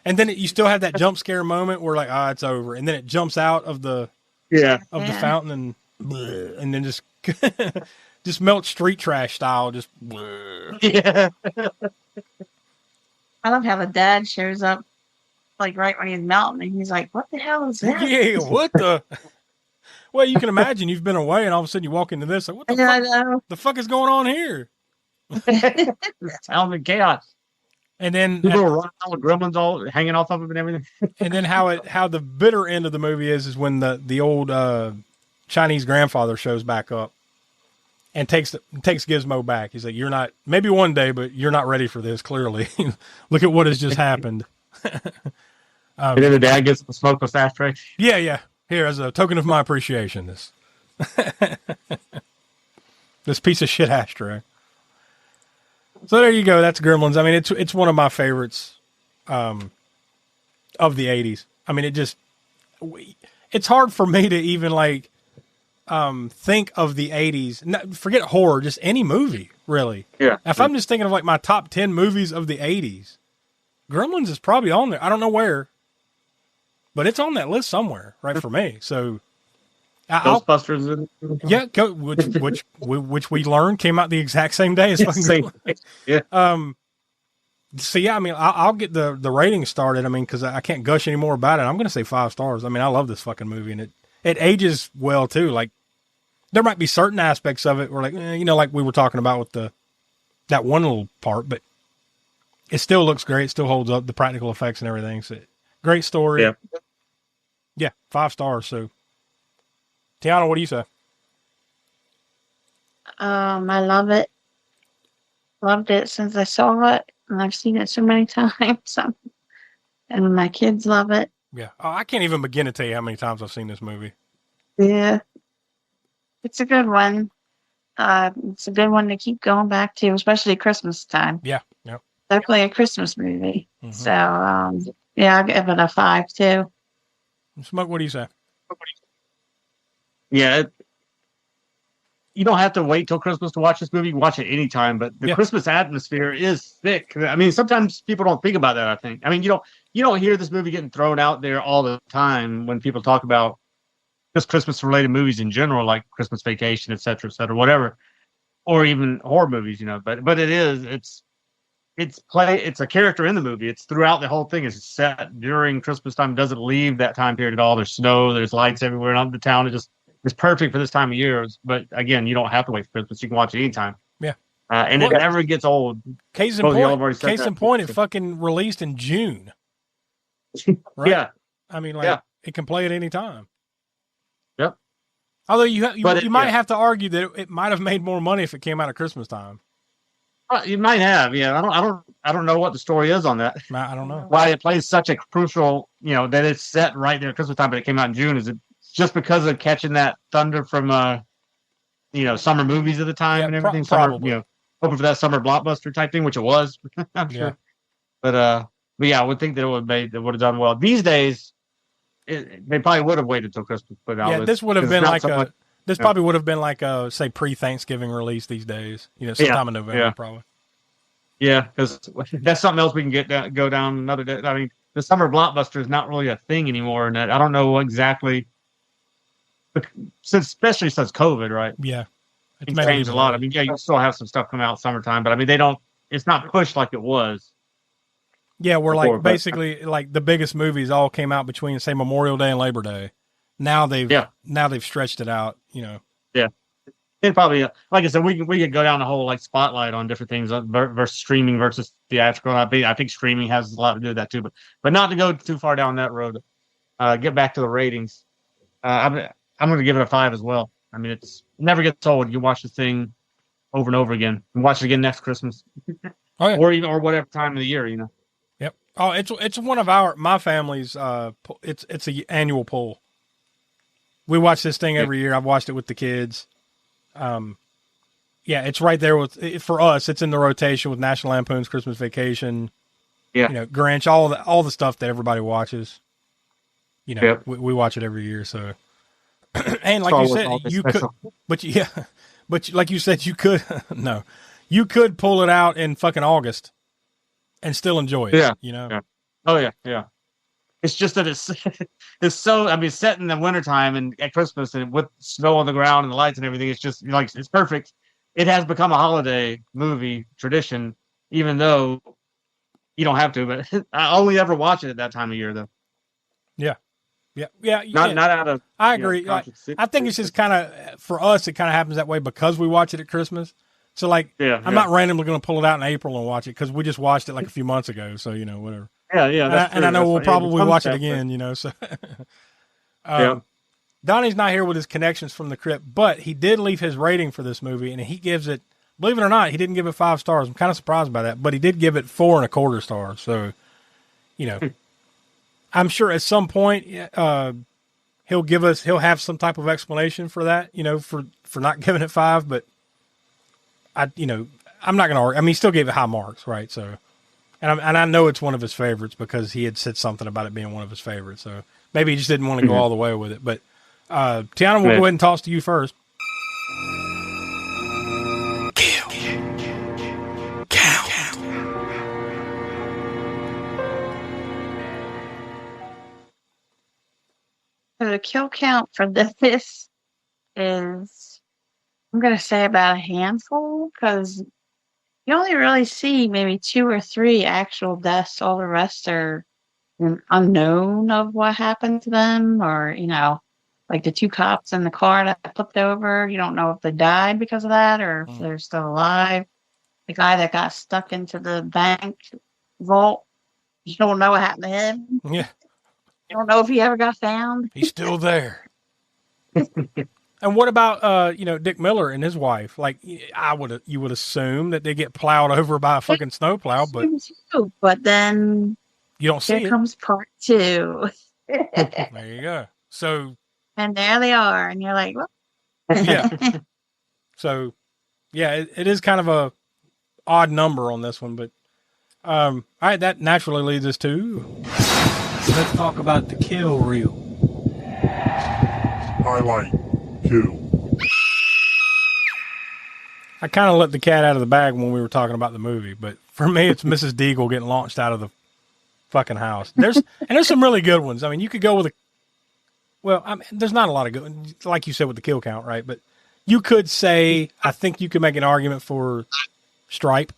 Speaker 1: And then you still have that jump scare moment where like, it's over, and then it jumps out of the the fountain and then just just melts street trash style, just
Speaker 14: I love how the dad shows up like right when he's melting and he's like, what the hell is that?
Speaker 1: Yeah, what the well, you can imagine you've been away and all of a sudden you walk into this like, what the fuck? The fuck is going on here?
Speaker 9: Sound chaos.
Speaker 1: And then
Speaker 9: people running out with gremlins all hanging off of him and everything.
Speaker 1: And then how the bitter end of the movie is when the old Chinese grandfather shows back up and takes Gizmo back. He's like, you're not, maybe one day, but you're not ready for this, clearly. Look at what has just happened.
Speaker 9: And then the dad gets the smokeless ashtray.
Speaker 1: Yeah. Here, as a token of my appreciation, this piece of shit ashtray. So there you go. That's Gremlins. I mean, it's one of my favorites of the 80s. I mean, it's hard for me to even like think of the 80s. Forget horror, just any movie, really.
Speaker 9: Yeah.
Speaker 1: If I'm just thinking of like my top 10 movies of the 80s, Gremlins is probably on there. I don't know where, but it's on that list somewhere, right, for me. So
Speaker 9: Ghostbusters.
Speaker 1: Which we learned came out the exact same day as fucking So yeah, I mean, I'll get the rating started. I mean, because I can't gush any more about it. I'm going to say 5 stars. I mean, I love this fucking movie, and it ages well too. Like there might be certain aspects of it where like like we were talking about with that one little part, but it still looks great. It still holds up, the practical effects and everything. So great story. Yeah, 5 stars. So Tiana, what do you say?
Speaker 14: I love it. Loved it since I saw it, and I've seen it so many times. And my kids love it.
Speaker 1: Yeah. Oh, I can't even begin to tell you how many times I've seen this movie.
Speaker 14: Yeah. It's a good one. It's a good one to keep going back to, especially Christmas time.
Speaker 1: Yeah. Yep.
Speaker 14: Definitely a Christmas movie. Mm-hmm. So, I'll give it a 5 too.
Speaker 1: Smoke, what do you say?
Speaker 9: Yeah. you don't have to wait till Christmas to watch this movie. You can watch it anytime, but the Christmas atmosphere is thick. I mean, sometimes people don't think about that, I think. I mean, you don't hear this movie getting thrown out there all the time when people talk about just Christmas related movies in general, like Christmas Vacation, et cetera, whatever, or even horror movies, but it's a character in the movie. It's throughout the whole thing. It's set during Christmas time. It doesn't leave that time period at all. There's snow, there's lights everywhere, and the town it's perfect for this time of year. But again, you don't have to wait for Christmas. You can watch it anytime.
Speaker 1: Yeah.
Speaker 9: And it never gets old.
Speaker 1: Case in point, it fucking released in June. Right?
Speaker 9: Yeah.
Speaker 1: I mean, it can play at any time.
Speaker 9: Yep.
Speaker 1: Although you might have to argue that it might have made more money if it came out at Christmas time.
Speaker 9: You might have, yeah. I don't know what the story is on that.
Speaker 1: I don't know
Speaker 9: why it plays such a crucial, that it's set right there at Christmas time, but it came out in June. Is it just because of catching that thunder from, summer movies at the time and everything?
Speaker 1: Probably.
Speaker 9: Hoping for that summer blockbuster type thing, which it was. I'm sure. But yeah, I would think that it would have done well. These days, they probably would have waited till Christmas. But
Speaker 1: this would have been this probably would have been like a, say, pre-Thanksgiving release these days. Sometime in November, probably.
Speaker 9: Yeah, because that's something else we can go down another day. I mean, the summer blockbuster is not really a thing anymore, and I don't know exactly, especially since COVID, right?
Speaker 1: Yeah,
Speaker 9: it's changed a lot. I mean, yeah, you still have some stuff come out summertime, but I mean, it's not pushed like it was.
Speaker 1: Yeah, we're basically the biggest movies all came out between, say, Memorial Day and Labor Day. Now they've stretched it out,
Speaker 9: Yeah, it probably, like I said, we could go down the whole spotlight on different things versus streaming versus theatrical. I think streaming has a lot to do with that too, but not to go too far down that road. Get back to the ratings. I'm going to give it a 5 as well. I mean, it never gets old. You watch the thing over and over again. You watch it again next Christmas, or whatever time of the year,
Speaker 1: Yep. Oh, it's one of my family's. It's an annual pull. We watch this thing every year. I've watched it with the kids. It's right there for us. It's in the rotation with National Lampoon's Christmas Vacation.
Speaker 9: Yeah.
Speaker 1: Grinch, all the stuff that everybody watches. We watch it every year. So, and like you said, you could, but like you said, you could you could pull it out in fucking August and still enjoy it. Yeah.
Speaker 9: Yeah. Oh yeah. It's just that it's so, I mean, set in the wintertime and at Christmas and with snow on the ground and the lights and everything, it's just it's perfect. It has become a holiday movie tradition, even though you don't have to, but I only ever watch it at that time of year though.
Speaker 1: Yeah.
Speaker 9: Not out of,
Speaker 1: I agree. I think it's just kind of, for us, it kind of happens that way because we watch it at Christmas. So I'm not randomly going to pull it out in April and watch it because we just watched it like a few months ago. So, whatever.
Speaker 9: Yeah.
Speaker 1: And I know we'll probably watch it again, so. Donnie's not here with his connections from the crypt, but he did leave his rating for this movie, and he gives it, believe it or not, he didn't give it 5 stars. I'm kind of surprised by that, but he did give it 4.25 stars. So, I'm sure at some point he'll have some type of explanation for that, for not giving it 5, but I'm not going to argue. I mean, he still gave it high marks, right? So. And I know it's one of his favorites because he had said something about it being one of his favorites. So maybe he just didn't want to go all the way with it. But Tiana, we'll go ahead and toss to you first.
Speaker 10: Kill. Count.
Speaker 14: So the kill count for this is, I'm going to say about a handful because you only really see maybe 2 or 3 actual deaths. All the rest are unknown of what happened to them, or, like the 2 cops in the car that flipped over. You don't know if they died because of that or if they're still alive. The guy that got stuck into the bank vault, you don't know what happened to him.
Speaker 1: Yeah.
Speaker 14: You don't know if he ever got found.
Speaker 1: He's still there. And what about Dick Miller and his wife? Like you would assume that they get plowed over by a fucking snowplow,
Speaker 14: but then
Speaker 1: you don't see it.
Speaker 14: Here comes part 2.
Speaker 1: There you go. So
Speaker 14: and there they are, and you're like, well.
Speaker 1: Yeah. So yeah, it is kind of a odd number on this one, but all right, that naturally leads us to let's talk about the kill reel.
Speaker 8: Highlight. Kill.
Speaker 1: I kind of let the cat out of the bag when we were talking about the movie, but for me, it's Mrs. Deagle getting launched out of the fucking house. There's some really good ones. I mean, you could go with there's not a lot of good ones, like you said with the kill count, right? But you could say, I think you could make an argument for Stripe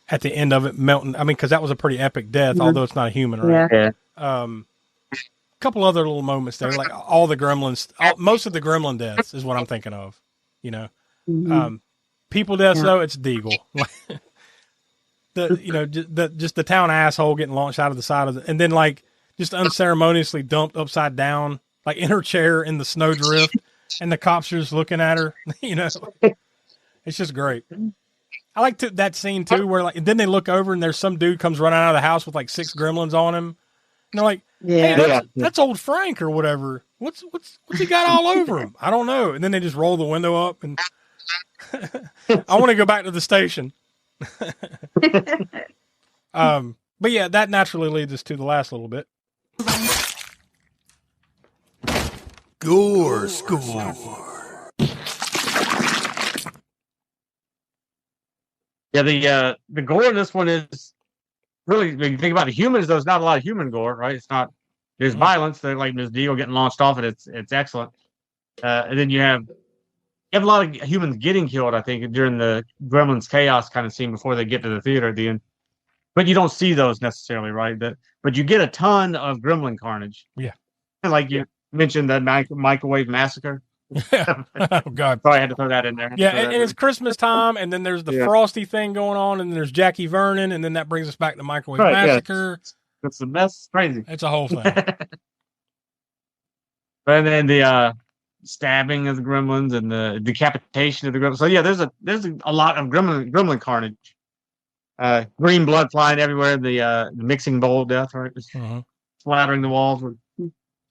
Speaker 1: at the end of it melting. I mean, because that was a pretty epic death, although it's not a human, right?
Speaker 9: Yeah.
Speaker 1: Couple other little moments there, like all the gremlins, most of the gremlin deaths is what I'm thinking of. You know, people deaths though, it's Deagle. Just the town asshole getting launched out of the side of and then like just unceremoniously dumped upside down, like in her chair in the snowdrift, and the cops are just looking at her. You know, it's just great. I like that scene too, where like, and then they look over and there's some dude comes running out of the house with like 6 gremlins on him. And they're like, hey, that's old Frank or whatever. What's he got all over him? I don't know. And then they just roll the window up and I want to go back to the station. But yeah, that naturally leads us to the last little bit.
Speaker 8: Gore score.
Speaker 9: Yeah, the gore in this one is really, when you think about the humans, there's not a lot of human gore, right? It's not, there's violence. They're like Ms. Dio getting launched off it. It's excellent. And then you have a lot of humans getting killed, I think, during the Gremlins chaos kind of scene before they get to the theater at the end. But you don't see those necessarily, right? But you get a ton of gremlin carnage.
Speaker 1: Yeah.
Speaker 9: Like you mentioned the microwave massacre.
Speaker 1: Yeah. Oh God.
Speaker 9: Probably had to throw that in there.
Speaker 1: Yeah, and it's Christmas time, and then there's the Frosty thing going on, and then there's Jackie Vernon, and then that brings us back to Microwave Massacre.
Speaker 9: Yeah. It's a mess. It's crazy.
Speaker 1: It's a whole thing.
Speaker 9: And then the stabbing of the gremlins and the decapitation of the gremlins. So yeah, there's a lot of gremlin carnage. Green blood flying everywhere. The mixing bowl death, right? Splattering the walls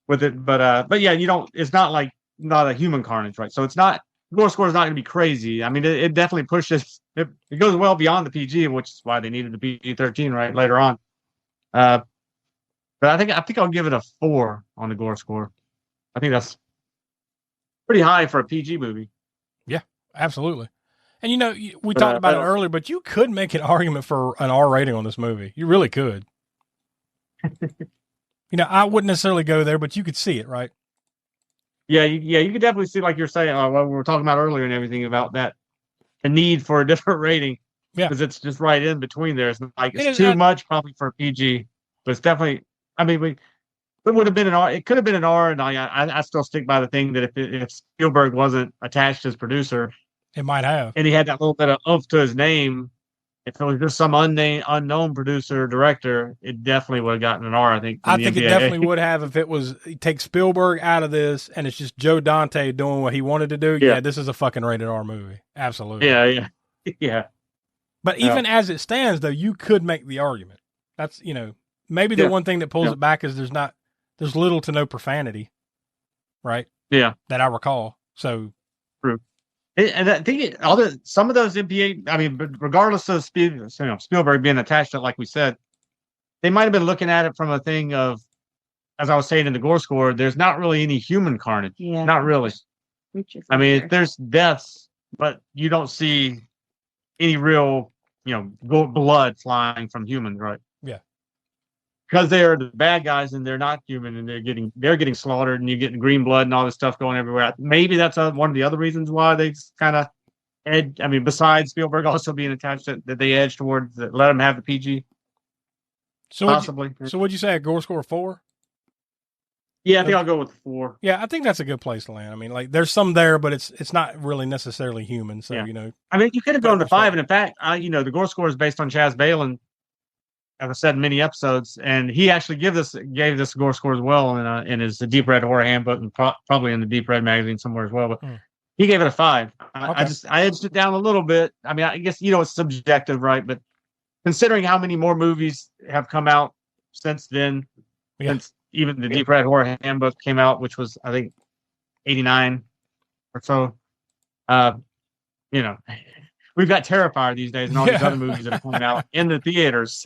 Speaker 9: with it. But yeah, you don't. It's not like. Not a human carnage, right? So it's not, gore score is not going to be crazy. I mean, it definitely pushes, it goes well beyond the PG, which is why they needed the PG-13 right later on. But I think I'll give it a 4 on the gore score. I think that's pretty high for a PG movie.
Speaker 1: Yeah, absolutely. And you know, we talked about it earlier, but you could make an argument for an R rating on this movie. You really could. You know, I wouldn't necessarily go there, but you could see it, right?
Speaker 9: Yeah, you could definitely see, like you're saying, what we were talking about earlier and everything about that, the need for a different rating.
Speaker 1: Yeah,
Speaker 9: because it's just right in between there. It's like it's too much probably for a PG, but it's definitely. I mean, it would have been an R. It could have been an R, and I still stick by the thing that if Spielberg wasn't attached as producer,
Speaker 1: it might have,
Speaker 9: and he had that little bit of oomph to his name. If it was just some unknown producer or director, it definitely would have gotten an R. I think
Speaker 1: it definitely would have if it was take Spielberg out of this and it's just Joe Dante doing what he wanted to do. Yeah, this is a fucking rated R movie. Absolutely.
Speaker 9: Yeah.
Speaker 1: But even as it stands, though, you could make the argument. That's maybe the one thing that pulls it back is there's little to no profanity, right?
Speaker 9: Yeah,
Speaker 1: that I recall. So
Speaker 9: true. And I think some of those MPA, I mean, but regardless of Spielberg being attached to it, like we said, they might have been looking at it from a thing of, as I was saying in the gore score, there's not really any human carnage.
Speaker 14: Yeah.
Speaker 9: Not really. I mean, there's deaths, but you don't see any real, blood flying from humans, right?
Speaker 1: Yeah.
Speaker 9: Because they're the bad guys and they're not human and they're getting slaughtered and you're getting green blood and all this stuff going everywhere. Maybe that's one of the other reasons why they kind of besides Spielberg also being attached that they edge towards let them have the PG.
Speaker 1: So possibly. So would you say a gore score 4?
Speaker 9: Yeah, I think I'll go with 4.
Speaker 1: Yeah, I think that's a good place to land. I mean, like there's some there, but it's not really necessarily human. So
Speaker 9: I mean, you could have gone to 5, and in fact, the gore score is based on Chaz Balin. As I said in many episodes, and he actually gave this gore score as well in his Deep Red Horror Handbook and probably in the Deep Red magazine somewhere as well. But he gave it a 5. I edged it down a little bit. I mean, I guess it's subjective, right? But considering how many more movies have come out since then, since even the Deep Red Horror Handbook came out, which was I think 89 or so, we've got Terrifier these days and all these other movies that are coming out in the theaters.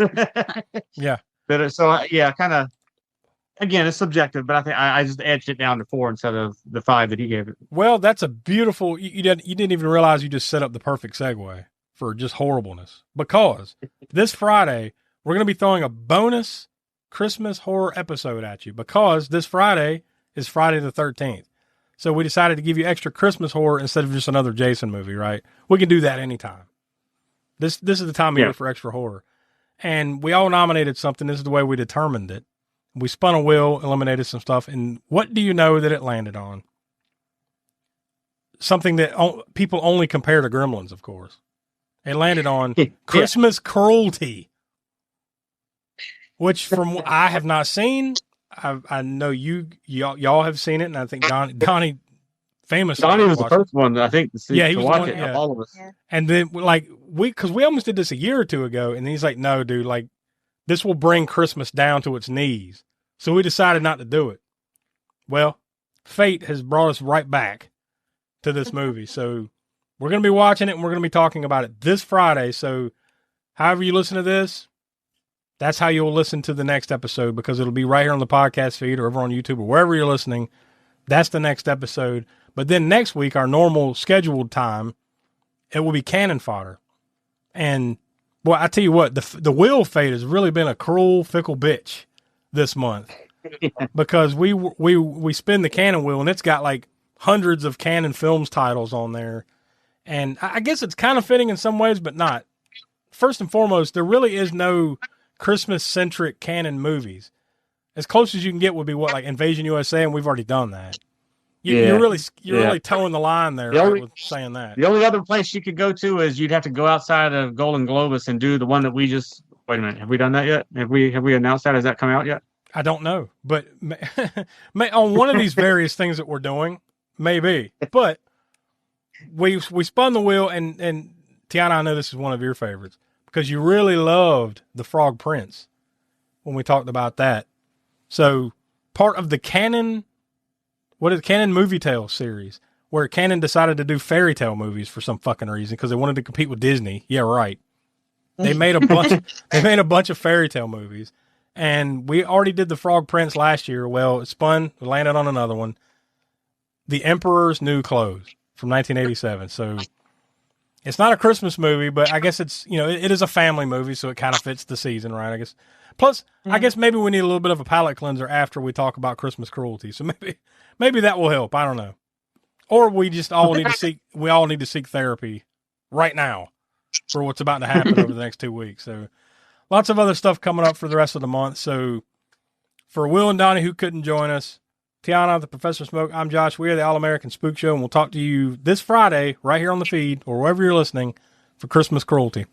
Speaker 1: Yeah.
Speaker 9: So, kind of, again, it's subjective, but I think I just edged it down to 4 instead of the 5 that he gave it.
Speaker 1: Well, that's a beautiful. You didn't even realize you just set up the perfect segue for just horribleness, because this Friday we're going to be throwing a bonus Christmas horror episode at you, because this Friday is Friday the 13th. So we decided to give you extra Christmas horror instead of just another Jason movie, right? We can do that anytime. This is the time of year for extra horror. And we all nominated something. This is the way we determined it. We spun a wheel, eliminated some stuff, and what do you know that it landed on? Something that people only compare to Gremlins, of course. It landed on Christmas Cruelty, which from I have not seen. I know y'all have seen it, and I think Donnie famously.
Speaker 9: Donnie was the first one, I think, to see.
Speaker 1: Yeah, he was
Speaker 9: watch
Speaker 1: one,
Speaker 9: it.
Speaker 1: yeah.
Speaker 9: All of us.
Speaker 1: And then because we almost did this a year or two ago, and he's like, "No, dude, like this will bring Christmas down to its knees." So we decided not to do it. Well, fate has brought us right back to this movie, so we're going to be watching it, and we're going to be talking about it this Friday. So, however you listen to this, that's how you'll listen to the next episode, because it'll be right here on the podcast feed or over on YouTube or wherever you're listening. That's the next episode. But then next week, our normal scheduled time, it will be cannon fodder. And, well, I tell you what, the wheel of fate has really been a cruel, fickle bitch this month. Because we spin the cannon wheel, and it's got like hundreds of Canon Films titles on there. And I guess it's kind of fitting in some ways, but not. First and foremost, there really is no Christmas-centric canon movies. As close as you can get would be what, like Invasion USA, and we've already done that. You're really towing the line there with saying that.
Speaker 9: The only other place you could go to is you'd have to go outside of Golden Globus and do the one that we just. Wait a minute, have we done that yet? Have we announced that? Has that come out yet?
Speaker 1: I don't know, but on one of these various things that we're doing, maybe. But we spun the wheel, and Tiana, I know this is one of your favorites, because you really loved The Frog Prince when we talked about that. So part of the Canon Movie Tale series, where Canon decided to do fairy tale movies for some fucking reason because they wanted to compete with Disney. Yeah, right. They made a bunch of fairy tale movies, and we already did The Frog Prince last year. Well, it spun, we landed on another one, The Emperor's New Clothes from 1987. So it's not a Christmas movie, but I guess it's, it is a family movie, so it kind of fits the season, right? I guess. Plus, I guess maybe we need a little bit of a palate cleanser after we talk about Christmas cruelty. So maybe that will help. I don't know. Or we just all need to seek therapy right now for what's about to happen over the next 2 weeks. So lots of other stuff coming up for the rest of the month. So for Will and Donnie, who couldn't join us, Tiana, the Professor Smoke, I'm Josh. We are the All-American Spook Show, and we'll talk to you this Friday right here on the feed or wherever you're listening for Christmas cruelty.